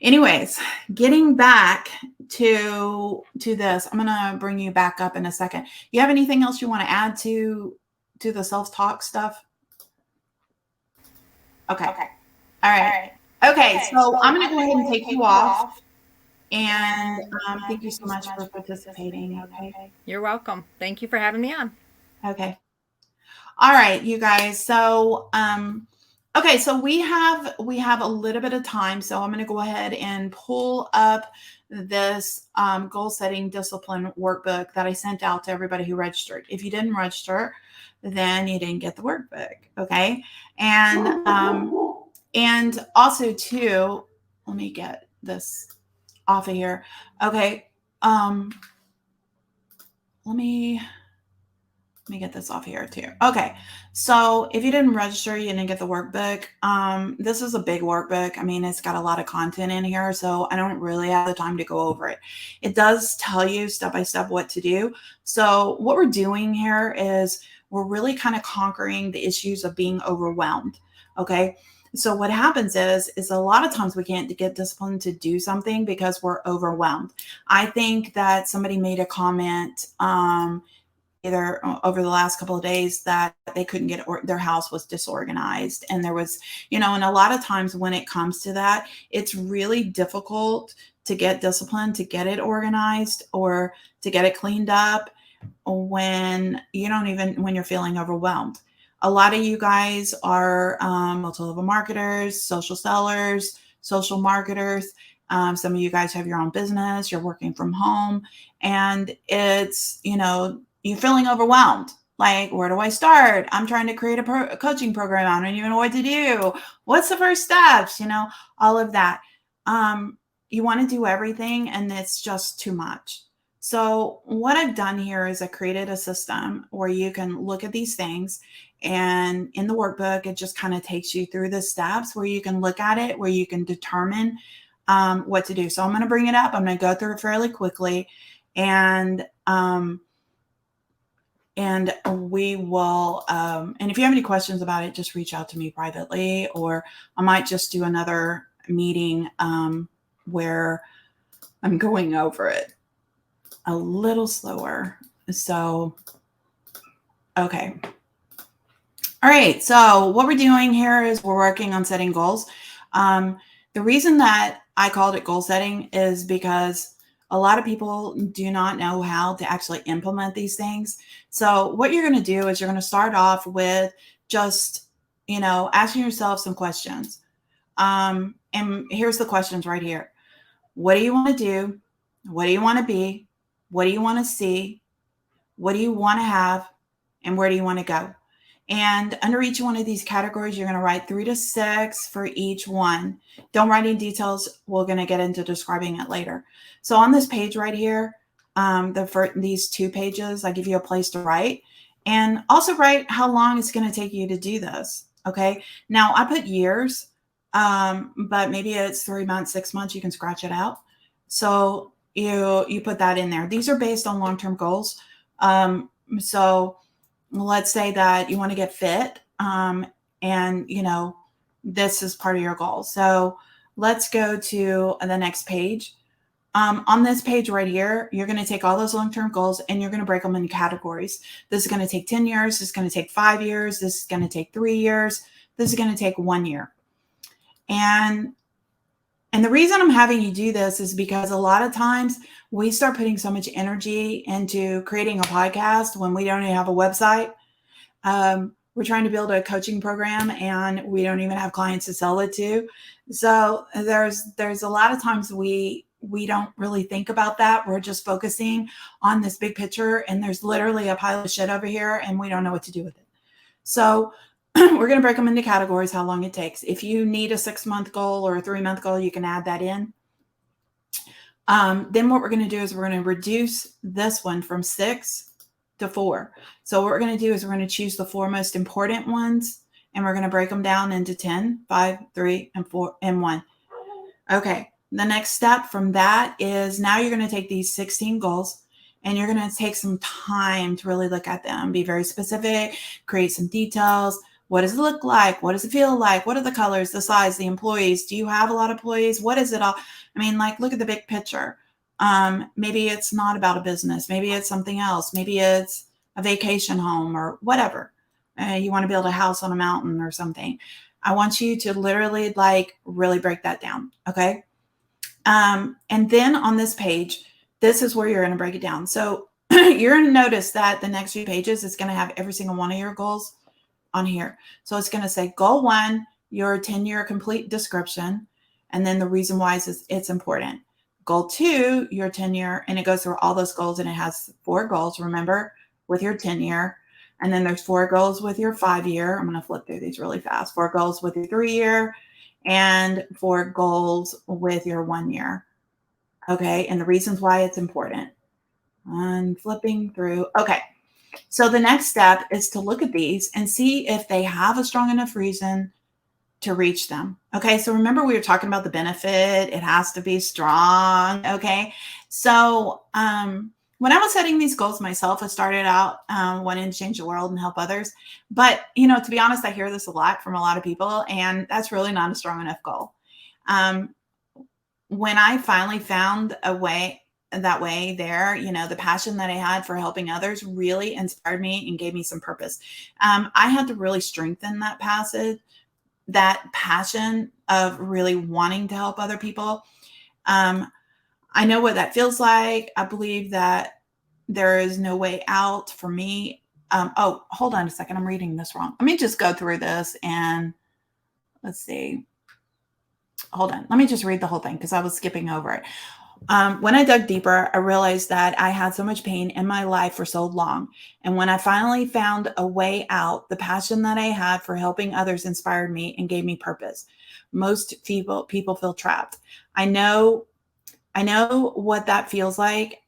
Speaker 2: anyways, getting back to this, I'm going to bring you back up in a second. You have anything else you want to add to the self-talk stuff? Okay. All right. Okay. So I'm going to go ahead and take you off. And thank you so much for participating. Okay.
Speaker 4: You're welcome. Thank you for having me on.
Speaker 2: Okay. All right, you guys. So, okay. So we have a little bit of time. So I'm going to go ahead and pull up this goal setting discipline workbook that I sent out to everybody who registered. If you didn't register, then you didn't get the workbook. Okay. And also too, let me get this off of here. Okay. Let me get this off here too. Okay. So if you didn't register, you didn't get the workbook. This is a big workbook. I mean, it's got a lot of content in here, so I don't really have the time to go over it. It does tell you step by step what to do. So what we're doing here is we're really kind of conquering the issues of being overwhelmed. Okay. So what happens is a lot of times we can't get disciplined to do something because we're overwhelmed. I think that somebody made a comment either over the last couple of days that they couldn't get, or their house was disorganized. And there was, and a lot of times when it comes to that, it's really difficult to get disciplined, to get it organized or to get it cleaned up when you're feeling overwhelmed. A lot of you guys are multi-level marketers, social sellers, social marketers. Some of you guys have your own business, you're working from home, and it's, you're feeling overwhelmed. Like, where do I start? I'm trying to create a coaching program. I don't even know what to do. What's the first steps? All of that. You want to do everything, and it's just too much. So what I've done here is I created a system where you can look at these things, and in the workbook, it just kind of takes you through the steps where you can look at it, where you can determine what to do. So I'm going to bring it up. I'm going to go through it fairly quickly, and we will, and if you have any questions about it, just reach out to me privately, or I might just do another meeting where I'm going over it a little slower. So, okay. All right. So what we're doing here is we're working on setting goals. The reason that I called it goal setting is because a lot of people do not know how to actually implement these things. So what you're going to do is you're going to start off with just, asking yourself some questions. And here's the questions right here. What do you want to do? What do you want to be? What do you want to see? What do you want to have? And where do you want to go? And under each one of these categories, you're going to write 3 to 6 for each one. Don't write any details. We're going to get into describing it later. So on this page right here, these 2 pages, I give you a place to write, and also write how long it's going to take you to do this. Okay. Now I put years, but maybe it's 3 months, 6 months. You can scratch it out. So you put that in there. These are based on long-term goals. So let's say that you want to get fit, and this is part of your goal. So let's go to the next page. On this page right here, you're going to take all those long-term goals and you're going to break them into categories. This is going to take 10 years. This is going to take 5 years. This is going to take 3 years. This is going to take 1 year. And the reason I'm having you do this is because a lot of times we start putting so much energy into creating a podcast when we don't even have a website. We're trying to build a coaching program and we don't even have clients to sell it to. So there's a lot of times we don't really think about that. We're just focusing on this big picture and there's literally a pile of shit over here and we don't know what to do with it. So we're going to break them into categories, how long it takes. If you need a 6-month goal or a 3-month goal, you can add that in. Then what we're going to do is we're going to reduce this one from 6 to 4. So what we're going to do is we're going to choose the 4 most important ones and we're going to break them down into 10, 5, 3, and 4, and 1. Okay. The next step from that is now you're going to take these 16 goals and you're going to take some time to really look at them, be very specific, create some details. What does it look like? What does it feel like? What are the colors, the size, the employees? Do you have a lot of employees? What is it all? I mean, like, look at the big picture. Maybe it's not about a business. Maybe it's something else. Maybe it's a vacation home or whatever. You want to build a house on a mountain or something. I want you to literally like really break that down. Okay. And then on this page, this is where you're going to break it down. So you're going to notice that the next few pages is going to have every single one of your goals on here. So it's going to say goal 1, your 10-year complete description. And then the reason why is it's important. Goal 2, your 10-year, and it goes through all those goals and it has 4 goals, remember, with your 10-year. And then there's 4 goals with your 5-year. I'm going to flip through these really fast. 4 goals with your 3-year and 4 goals with your 1 year. Okay. And the reasons why it's important. I'm flipping through. Okay. So the next step is to look at these and see if they have a strong enough reason to reach them. Okay. So remember we were talking about the benefit. It has to be strong. Okay. So, when I was setting these goals myself, I started out wanting to change the world and help others. But, to be honest, I hear this a lot from a lot of people, and that's really not a strong enough goal. When I finally found a way, the passion that I had for helping others really inspired me and gave me some purpose. I had to really strengthen that passion of really wanting to help other people. I know what that feels like. I believe that there is no way out for me. Oh, hold on a second. I'm reading this wrong. Let me just go through this and let's see. Hold on. Let me just read the whole thing because I was skipping over it. When I dug deeper, I realized that I had so much pain in my life for so long. And when I finally found a way out, the passion that I had for helping others inspired me and gave me purpose. Most people feel trapped. I know what that feels like,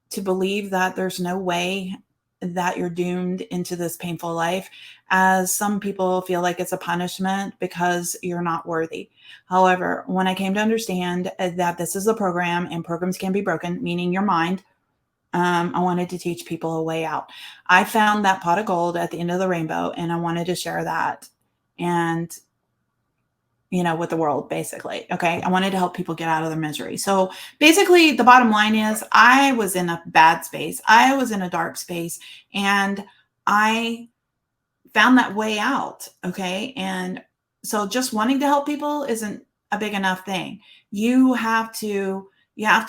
Speaker 2: to believe that there's no way that you're doomed into this painful life, as some people feel like it's a punishment because you're not worthy. However, when I came to understand that this is a program and programs can be broken, meaning your mind, I wanted to teach people a way out. I found that pot of gold at the end of the rainbow and I wanted to share that and with the world, basically. Okay. I wanted to help people get out of their misery. So basically the bottom line is I was in a bad space. I was in a dark space and I found that way out. Okay. And so just wanting to help people isn't a big enough thing. You have to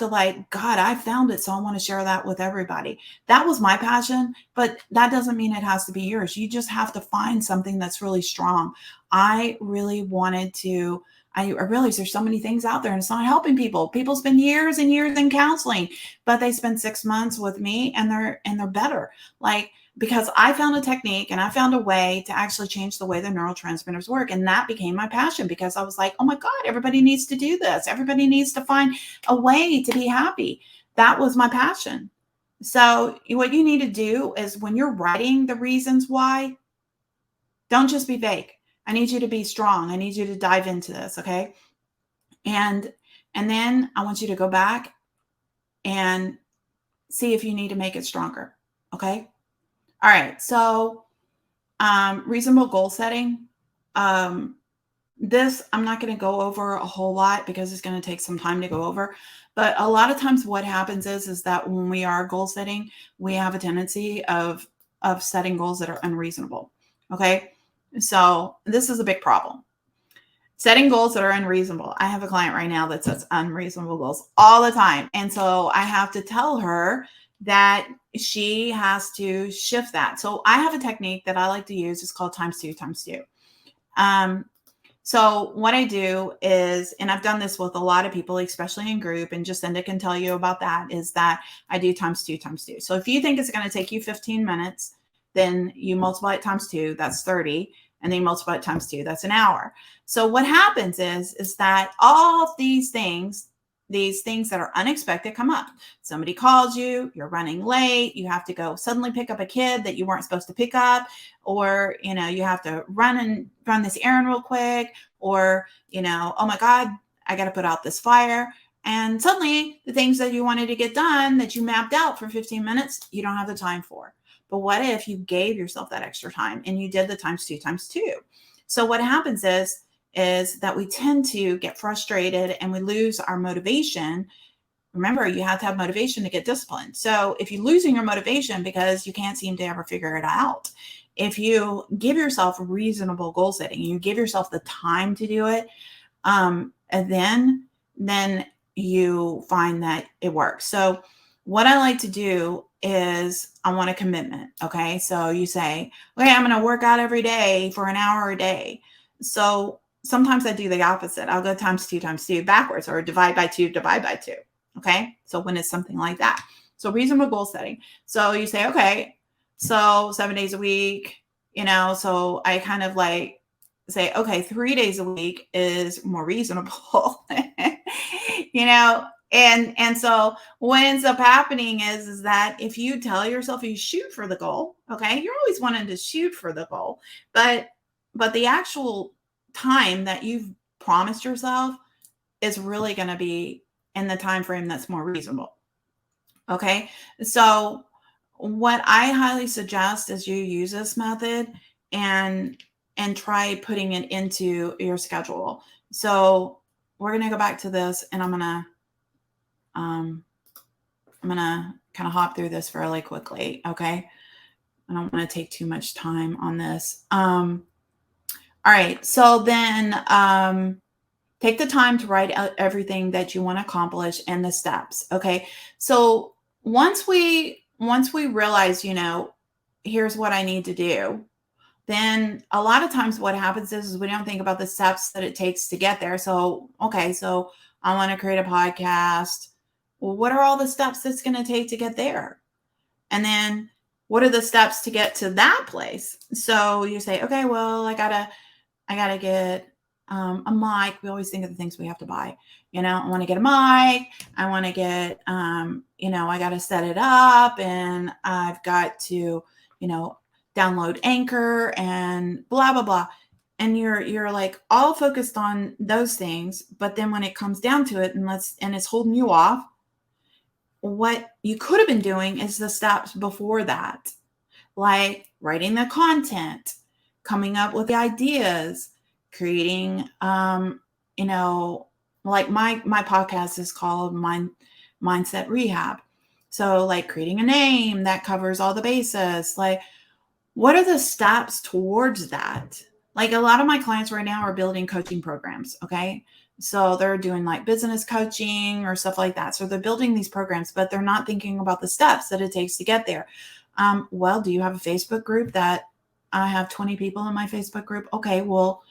Speaker 2: like, God, I found it. So I want to share that with everybody. That was my passion, but that doesn't mean it has to be yours. You just have to find something that's really strong. I really wanted to, I realize there's so many things out there and it's not helping people. People spend years and years in counseling, but they spend 6 months with me and they're better. Like, because I found a technique and I found a way to actually change the way the neurotransmitters work. And that became my passion because I was like, oh my God, everybody needs to do this. Everybody needs to find a way to be happy. That was my passion. So what you need to do is when you're writing the reasons why, don't just be vague. I need you to be strong. I need you to dive into this. Okay. And then I want you to go back and see if you need to make it stronger. Okay. All right. So, reasonable goal setting. This, I'm not going to go over a whole lot because it's going to take some time to go over, But a lot of times what happens is that when we are goal setting, we have a tendency of setting goals that are unreasonable. Okay. So this is a big problem. Setting goals that are unreasonable. I have a client right now that sets unreasonable goals all the time. And so I have to tell her that she has to shift that. So I have a technique that I like to use. It's called times two, times two. So what I do is, and I've done this with a lot of people, especially in group, and Jacinda can tell you about that, is that I do times two, times two. So if you think it's going to take you 15 minutes, then you multiply it times two, that's 30. And then you multiply it times two, that's an hour. So what happens is that all of these things that are unexpected come up. Somebody calls you, you're running late, you have to go suddenly pick up a kid that you weren't supposed to pick up, or, you have to run this errand real quick, or, oh my God, I got to put out this fire. And suddenly the things that you wanted to get done that you mapped out for 15 minutes, you don't have the time for. But what if you gave yourself that extra time and you did the times two, times two? So what happens is that we tend to get frustrated and we lose our motivation. Remember, you have to have motivation to get disciplined. So if you're losing your motivation because you can't seem to ever figure it out, if you give yourself reasonable goal setting, you give yourself the time to do it, and then you find that it works. So what I like to do is I want a commitment. Okay. So you say, okay, I'm going to work out every day for an hour a day. So sometimes I do the opposite. I'll go times two backwards, or divide by two. Okay. So when it's something like that. So reasonable goal setting. So you say, okay, so 7 days a week, so I kind of like say, okay, 3 days a week is more reasonable, and so what ends up happening is that if you tell yourself you shoot for the goal, okay, you're always wanting to shoot for the goal, but the actual time that you've promised yourself is really going to be in the time frame that's more reasonable. Okay. So what I highly suggest is you use this method and try putting it into your schedule. So we're going to go back to this, and I'm going to kind of hop through this fairly quickly. Okay. I don't want to take too much time on this. All right. So then, take the time to write out everything that you want to accomplish and the steps. Okay. So once we realize, here's what I need to do, then a lot of times what happens is we don't think about the steps that it takes to get there. So, okay, so I want to create a podcast. Well, what are all the steps that's going to take to get there? And then what are the steps to get to that place? So you say, okay, well, I gotta get a mic. We always think of the things we have to buy. I want to get a mic. I want to get, I got to set it up, and I've got to, download Anchor and blah, blah, blah. And you're like all focused on those things. But then when it comes down to it and it's holding you off, what you could have been doing is the steps before that, like writing the content, coming up with the ideas, creating, like my podcast is called Mindset Rehab. So like creating a name that covers all the bases, like what are the steps towards that? Like a lot of my clients right now are building coaching programs. Okay. So they're doing like business coaching or stuff like that. So they're building these programs, but they're not thinking about the steps that it takes to get there. Well, do you have a Facebook group that I have 20 people in my Facebook group? Okay. Well,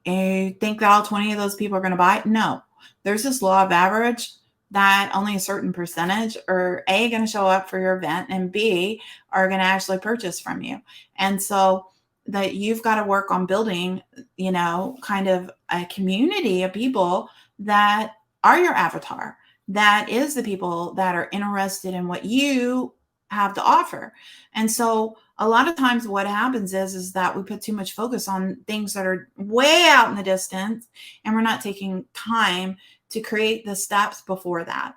Speaker 2: you think that all 20 of those people are going to buy? No, there's this law of average that only a certain percentage are A, going to show up for your event, and B, are going to actually purchase from you. And so that you've got to work on building, kind of a community of people that are your avatar. That is the people that are interested in what you have to offer. And so a lot of times what happens is that we put too much focus on things that are way out in the distance, and we're not taking time to create the steps before that.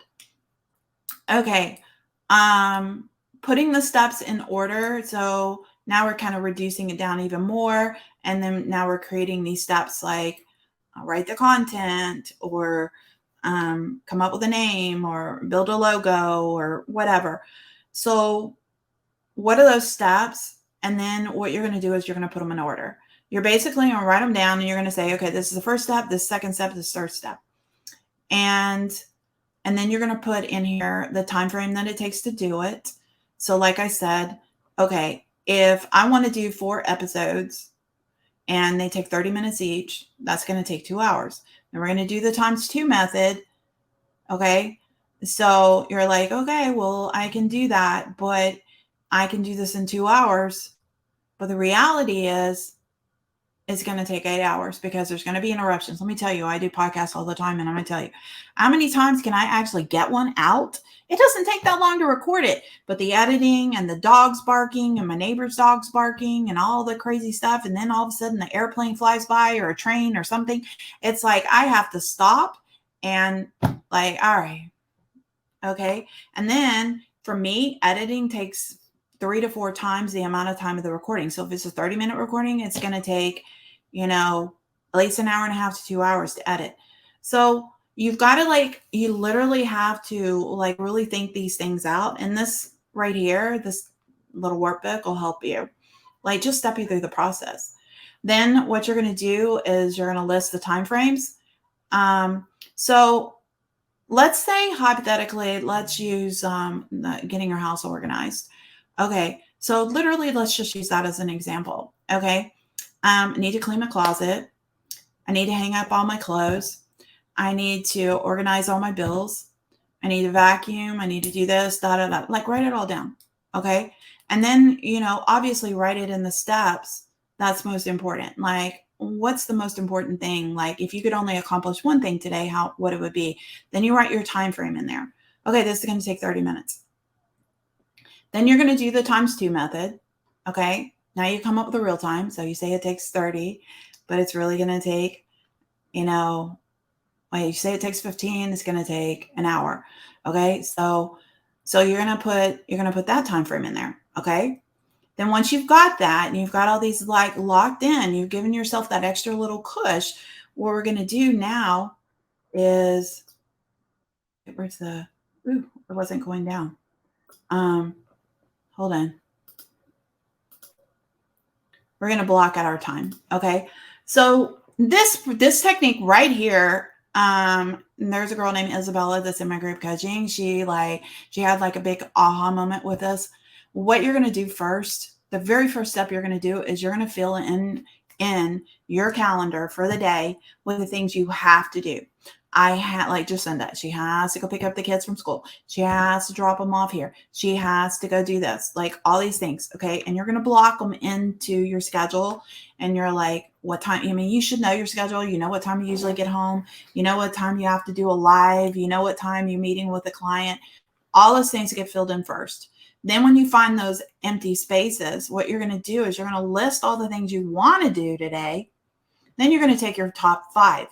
Speaker 2: Okay. Putting the steps in order. So now we're kind of reducing it down even more. And then now we're creating these steps like write the content, or come up with a name or build a logo or whatever. So what are those steps? And then what you're going to do is you're going to put them in order. You're basically going to write them down and you're going to say, okay, this is the first step, this second step, this third step. And then you're going to put in here the time frame that it takes to do it. So like I said, okay, if I want to do 4 episodes and they take 30 minutes each, that's going to take 2 hours. Then we're going to do the times 2 method. Okay. So you're like, okay, well, I can do that, but I can do this in 2 hours. But the reality is it's going to take 8 hours because there's going to be interruptions. Let me tell you, I do podcasts all the time, and I'm going to tell you, how many times can I actually get one out? It doesn't take that long to record it, but the editing and the dogs barking and my neighbor's dogs barking and all the crazy stuff. And then all of a sudden the airplane flies by or a train or something. It's like, I have to stop and like, all right. Okay. And then for me, editing takes 3 to 4 times the amount of time of the recording. So if it's a 30-minute recording, it's going to take, at least an hour and a half to 2 hours to edit. So you've got to you literally have to really think these things out. And this right here, this little workbook will help you, just step you through the process. Then what you're going to do is you're going to list the time frames. So let's say hypothetically, let's use getting your house organized. Okay, so literally, let's just use that as an example. Okay, I need to clean my closet. I need to hang up all my clothes. I need to organize all my bills. I need to vacuum. I need to do this, write it all down. Okay, and then, obviously write it in the steps. That's most important. What's the most important thing? If you could only accomplish one thing today, what it would be. Then you write your time frame in there. Okay, this is going to take 30 minutes. Then you're going to do the times 2 method. Okay. Now you come up with a real time. So you say it takes 30, but it's really going to take, you say it takes 15, it's going to take an hour. Okay. So you're going to put that time frame in there. Okay. Then once you've got that and you've got all these locked in, you've given yourself that extra little push. What we're going to do now is, it wasn't going down. Hold on. We're going to block out our time. Okay. So this technique right here, there's a girl named Isabella that's in my group coaching. She had a big aha moment with us. What you're going to do first, the very first step you're going to do is you're going to fill in your calendar for the day with the things you have to do. I had Jacinda, she has to go pick up the kids from school. She has to drop them off here. She has to go do this, all these things. Okay. And you're going to block them into your schedule. And you're what time? You should know your schedule. You know what time you usually get home. You know what time you have to do a live. You know what time you're meeting with a client. All those things get filled in first. Then when you find those empty spaces, what you're going to do is you're going to list all the things you want to do today. Then you're going to take your top 5.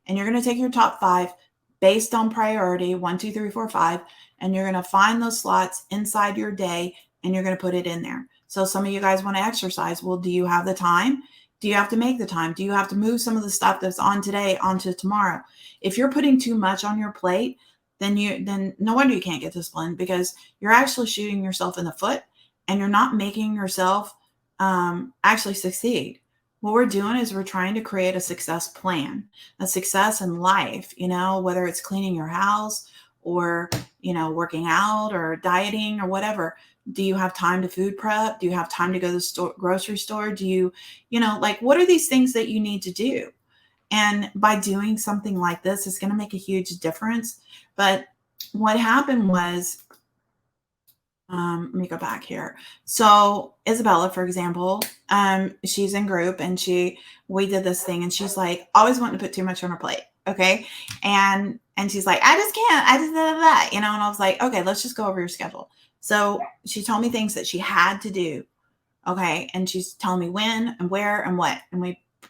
Speaker 2: And you're going to take your top 5 based on priority, 1, 2, 3, 4, 5. And you're going to find those slots inside your day and you're going to put it in there. So some of you guys want to exercise. Well, do you have the time? Do you have to make the time? Do you have to move some of the stuff that's on today onto tomorrow? If you're putting too much on your plate, then no wonder you can't get disciplined, because you're actually shooting yourself in the foot and you're not making yourself actually succeed. What we're doing is we're trying to create a success plan, a success in life, whether it's cleaning your house or, working out or dieting or whatever. Do you have time to food prep? Do you have time to go to the grocery store? Do you, what are these things that you need to do? And by doing something like this, it's going to make a huge difference. But what happened was, let me go back here. So Isabella, for example, she's in group and we did this thing and she's always wanting to put too much on her plate. Okay. And she's like, I just can't, I just that, and I was like, okay, let's just go over your schedule. So she told me things that she had to do. Okay. And she's telling me when and where and what.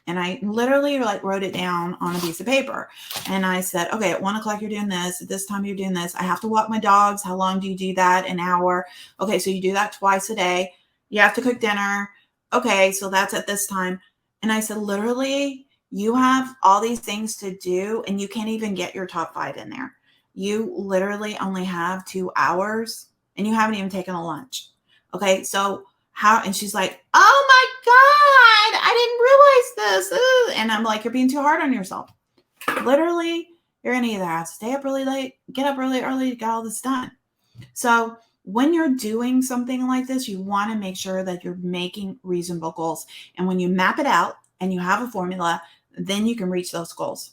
Speaker 2: And I literally wrote it down on a piece of paper. And I said, okay, at 1 o'clock, you're doing this. At this time, you're doing this. I have to walk my dogs. How long do you do that? An hour. Okay. So you do that twice a day. You have to cook dinner. Okay. So that's at this time. And I said, literally, you have all these things to do and you can't even get your top 5 in there. You literally only have 2 hours and you haven't even taken a lunch. Okay. So how, and she's like, oh my God, I didn't realize this. Ugh. And I'm like, you're being too hard on yourself. Literally, you're going to either have to stay up really late, get up really early to get all this done. So when you're doing something like this, you want to make sure that you're making reasonable goals. And when you map it out and you have a formula, then you can reach those goals.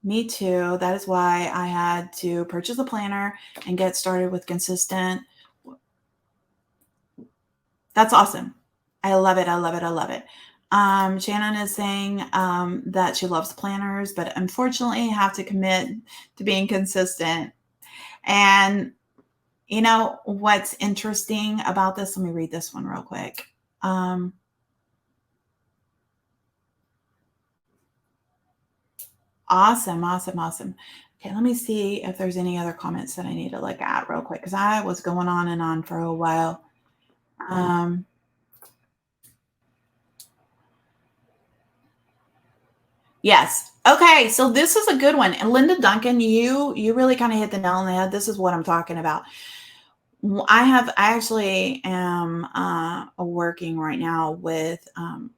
Speaker 2: Me too. That is why I had to purchase a planner and get started with consistent. That's awesome. I love it. I love it. I love it. Shannon is saying that she loves planners, but unfortunately have to commit to being consistent. And you know what's interesting about this? Let me read this one real quick. Awesome. Okay, let me see if there's any other comments that I need to look at real quick because I was going on and on for a while. Yes. Okay, so this is a good one. And Linda Duncan, you really kind of hit the nail on the head. This is what I'm talking about. I actually am working right now with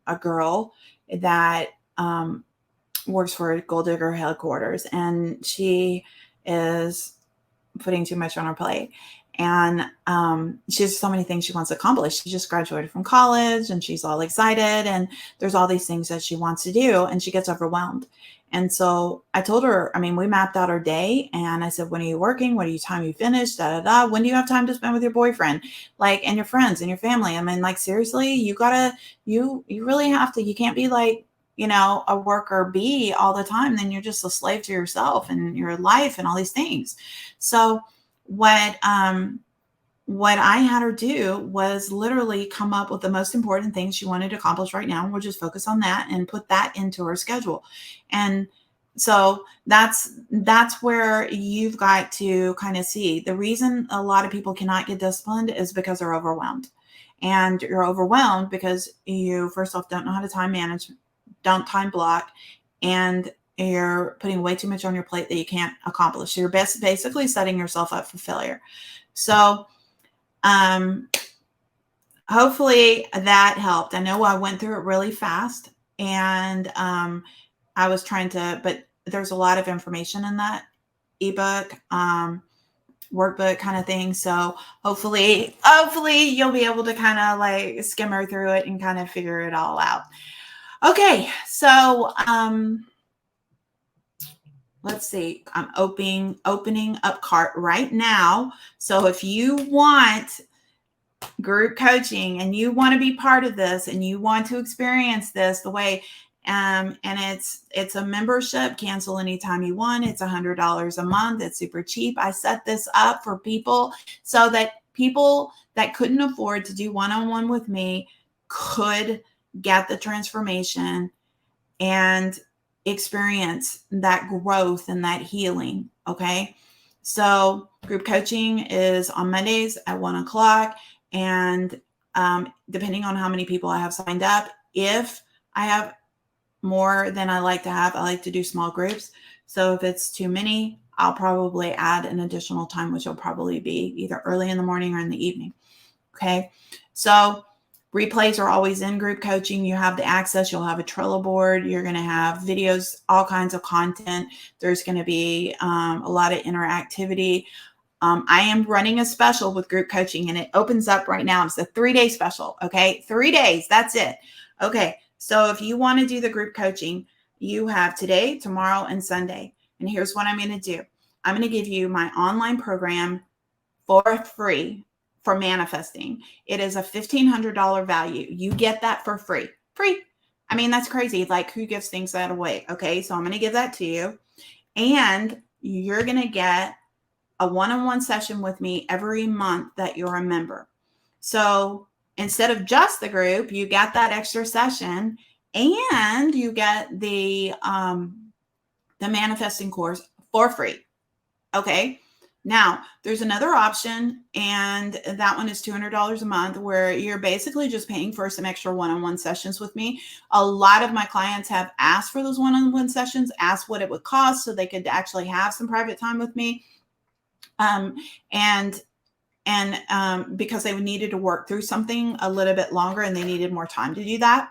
Speaker 2: a girl that works for Gold Digger Headquarters, and she is putting too much on her plate. And she has so many things she wants to accomplish. She just graduated from college and she's all excited and there's all these things that she wants to do and she gets overwhelmed. And so I told her, I mean, we mapped out our day and I said, when are you working? What are you time you finish? When do you have time to spend with your boyfriend? Like, and your friends and your family? I mean, like, seriously, you really have to, you can't be like, you know, a worker bee all the time. Then you're just a slave to yourself and your life and all these things. So what I had her do was literally come up with the most important things she wanted to accomplish right now. We'll just focus on that and put that into her schedule. And so that's where you've got to kind of see the reason a lot of people cannot get disciplined is because they're overwhelmed. And you're overwhelmed because you, first off, don't know how to time manage, don't time block, and you're putting way too much on your plate that you can't accomplish. So you're basically setting yourself up for failure. So hopefully that helped. I know I went through it really fast and I was trying to, but there's a lot of information in that ebook, workbook kind of thing. So hopefully you'll be able to kind of like skimmer through it and kind of figure it all out. Okay. So, let's see, I'm opening up cart right now. So if you want group coaching and you want to be part of this and you want to experience this the way, and it's a membership, cancel anytime you want. It's $100 a month. It's super cheap. I set this up for people so that people that couldn't afford to do one-on-one with me could get the transformation and experience that growth and that healing. Okay. So group coaching is on Mondays at 1:00. And depending on how many people I have signed up, if I have more than I like to have, I like to do small groups. So if it's too many, I'll probably add an additional time, which will probably be either early in the morning or in the evening. Okay. So replays are always in group coaching. You have the access. You'll have a Trello board. You're going to have videos, all kinds of content. There's going to be a lot of interactivity. I am running a special with group coaching and it opens up right now. It's a 3-day special. Okay. 3 days. That's it. Okay. So if you want to do the group coaching, you have today, tomorrow, and Sunday. And here's what I'm going to do. I'm going to give you my online program for free. For manifesting. It is a $1,500 value. You get that for free. Free. I mean, that's crazy. Like, who gives things that away? Okay, so I'm going to give that to you. And you're going to get a one-on-one session with me every month that you're a member. So instead of just the group, you get that extra session and you get the manifesting course for free. Okay. Now, there's another option, and that one is $200 a month, where you're basically just paying for some extra one-on-one sessions with me. A lot of my clients have asked for those one-on-one sessions, asked what it would cost so they could actually have some private time with me. And because they needed to work through something a little bit longer and they needed more time to do that.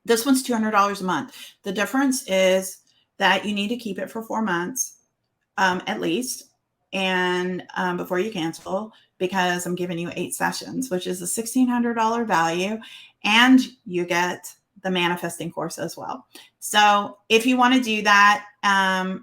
Speaker 2: This one's $200 a month. The difference is that you need to keep it for 4 months at least, and before you cancel, because I'm giving you 8 sessions, which is a $1,600 value, and you get the manifesting course as well. So if you want to do that,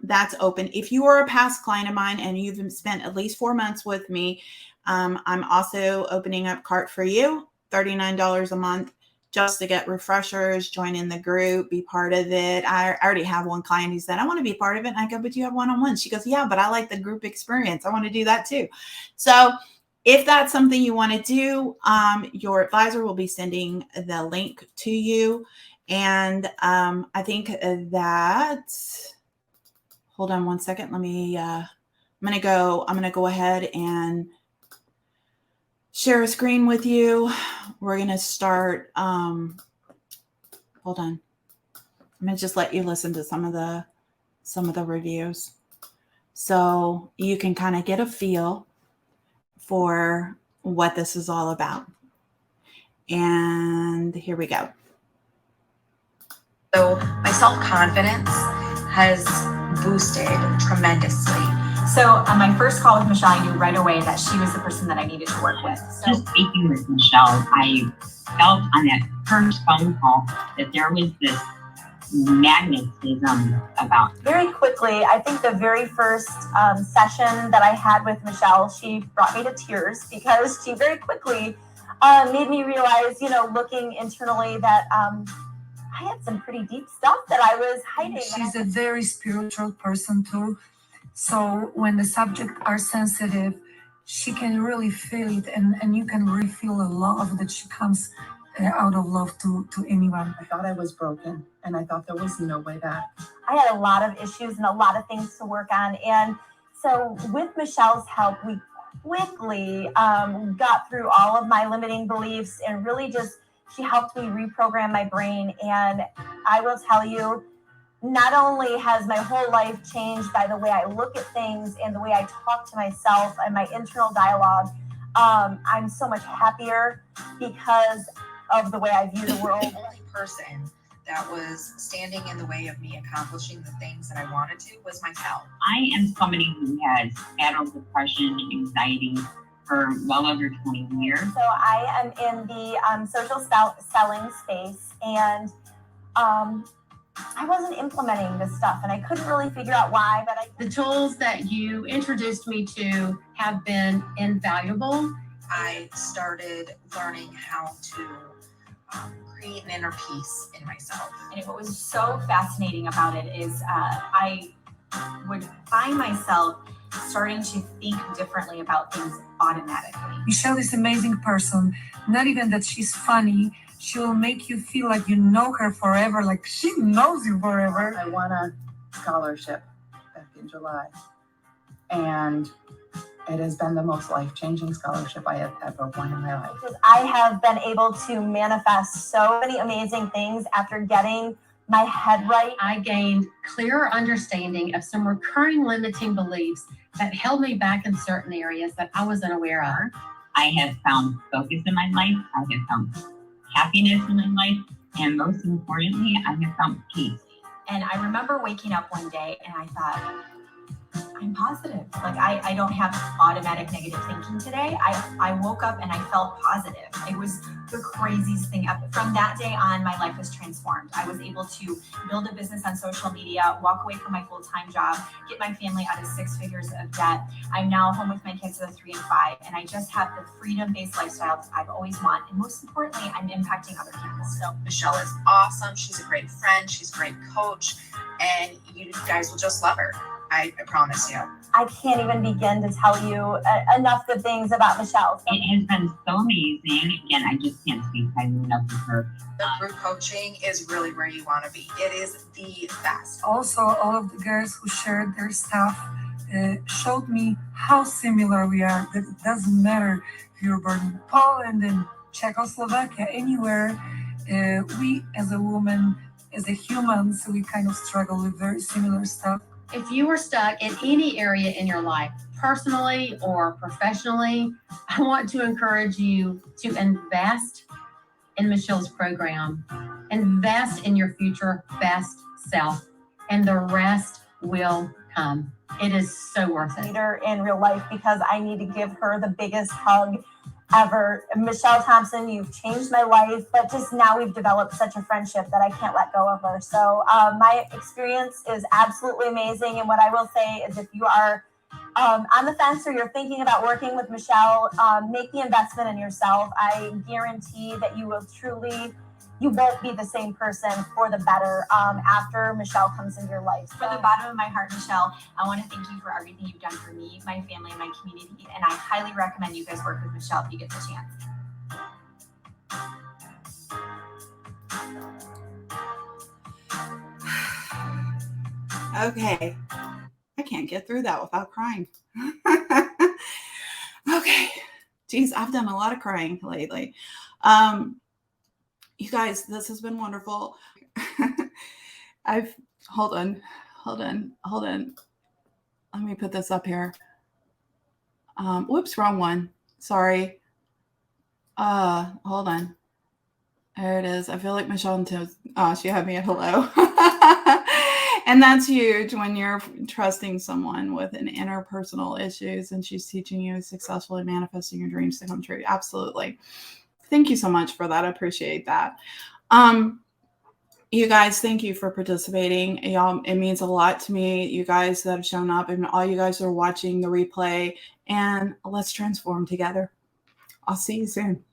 Speaker 2: that's open. If you are a past client of mine and you've spent at least 4 months with me, I'm also opening up Cart for You, $39 a month, just to get refreshers, join in the group, be part of it. I already have one client who said, I want to be part of it. And I go, but you have one-on-one. She goes, yeah, but I like the group experience. I want to do that too. So if that's something you want to do, your advisor will be sending the link to you. And I think that, hold on one second. Let me, I'm going to go ahead and share a screen with you. We're going to start, hold on. I'm going to just let you listen to some of the reviews. So you can kind of get a feel for what this is all about. And here we go.
Speaker 5: So my self-confidence has boosted tremendously.
Speaker 6: So on my first call with Michelle, I knew right away that she was the person that I needed to work with. So
Speaker 7: just speaking with Michelle, I felt on that first phone call that there was this magnetism about.
Speaker 6: very quickly, I think the very first session that I had with Michelle, she brought me to tears because she very quickly made me realize, looking internally that I had some pretty deep stuff that I was hiding.
Speaker 8: She's a very spiritual person too. So when the subjects are sensitive, she can really feel it, and you can really feel the love that she comes out of love to anyone.
Speaker 9: I thought I was broken, and I thought there was no way back.
Speaker 6: I had a lot of issues and a lot of things to work on. And so with Michelle's help, we quickly got through all of my limiting beliefs, and really she helped me reprogram my brain. And I will tell you, not only has my whole life changed by the way I look at things and the way I talk to myself and my internal dialogue, I'm so much happier because of the way I view the world.
Speaker 5: The only person that was standing in the way of me accomplishing the things that I wanted to was myself.
Speaker 7: I am somebody who has battled depression and anxiety for well over 20 years.
Speaker 6: So I am in the social selling space, and I wasn't implementing this stuff, and I couldn't really figure out why, but
Speaker 10: the tools that you introduced me to have been invaluable.
Speaker 5: I started learning how to create an inner peace in myself.
Speaker 6: And what was so fascinating about it is I would find myself starting to think differently about things automatically.
Speaker 8: Michelle is an amazing person. Not even that she's funny. She'll make you feel like you know her forever, like she knows you forever.
Speaker 9: I won a scholarship back in July, and it has been the most life-changing scholarship I have ever won in my life.
Speaker 6: Because I have been able to manifest so many amazing things after getting my head right.
Speaker 10: I gained clearer understanding of some recurring limiting beliefs that held me back in certain areas that I wasn't aware of.
Speaker 7: I have found focus in my life. I have found happiness in my life. And most importantly, I have found peace.
Speaker 6: And I remember waking up one day and I thought, I'm positive. Like I don't have automatic negative thinking today. I woke up and I felt positive. It was the craziest thing ever. From that day on, my life was transformed. I was able to build a business on social media, walk away from my full-time job, get my family out of 6 figures of debt. I'm now home with my kids that are 3 and 5, and I just have the freedom-based lifestyle that I've always wanted. And most importantly, I'm impacting other people.
Speaker 5: So Michelle is awesome. She's a great friend. She's a great coach, and you guys will just love her. I promise you.
Speaker 6: I can't even begin to tell you enough good things about Michelle.
Speaker 7: It has been so amazing. Again, I just can't speak highly enough of her.
Speaker 5: The group coaching is really where you want to be. It is the best.
Speaker 8: Also, all of the girls who shared their stuff showed me how similar we are, that it doesn't matter if you're born in Poland, in Czechoslovakia, anywhere. We as a woman, as a humans, we kind of struggle with very similar stuff.
Speaker 10: If you were stuck in any area in your life, personally or professionally, I want to encourage you to invest in Michelle's program. Invest in your future best self, and the rest will come. It is so worth it.
Speaker 11: Meet her in real life because I need to give her the biggest hug ever. Michelle Thompson, you've changed my life, but just now we've developed such a friendship that I can't let go of her. So my experience is absolutely amazing. And what I will say is if you are on the fence or you're thinking about working with Michelle, make the investment in yourself. I guarantee that you won't be the same person for the better after Michelle comes into your life.
Speaker 6: From the bottom of my heart, Michelle, I want to thank you for everything you've done for me, my family, and my community. And I highly recommend you guys work with Michelle if you get the chance.
Speaker 2: Okay. I can't get through that without crying. Okay. Geez, I've done a lot of crying lately. You guys, this has been wonderful. Hold on. Let me put this up here. Whoops, wrong one. Sorry. Hold on. There it is. I feel like Michelle, she had me at hello. And that's huge when you're trusting someone with an interpersonal issues and she's teaching you successfully manifesting your dreams to come true. Absolutely. Thank you so much for that. I appreciate that. You guys, thank you for participating. Y'all, it means a lot to me, you guys that have shown up and all you guys are watching the replay, and let's transform together. I'll see you soon.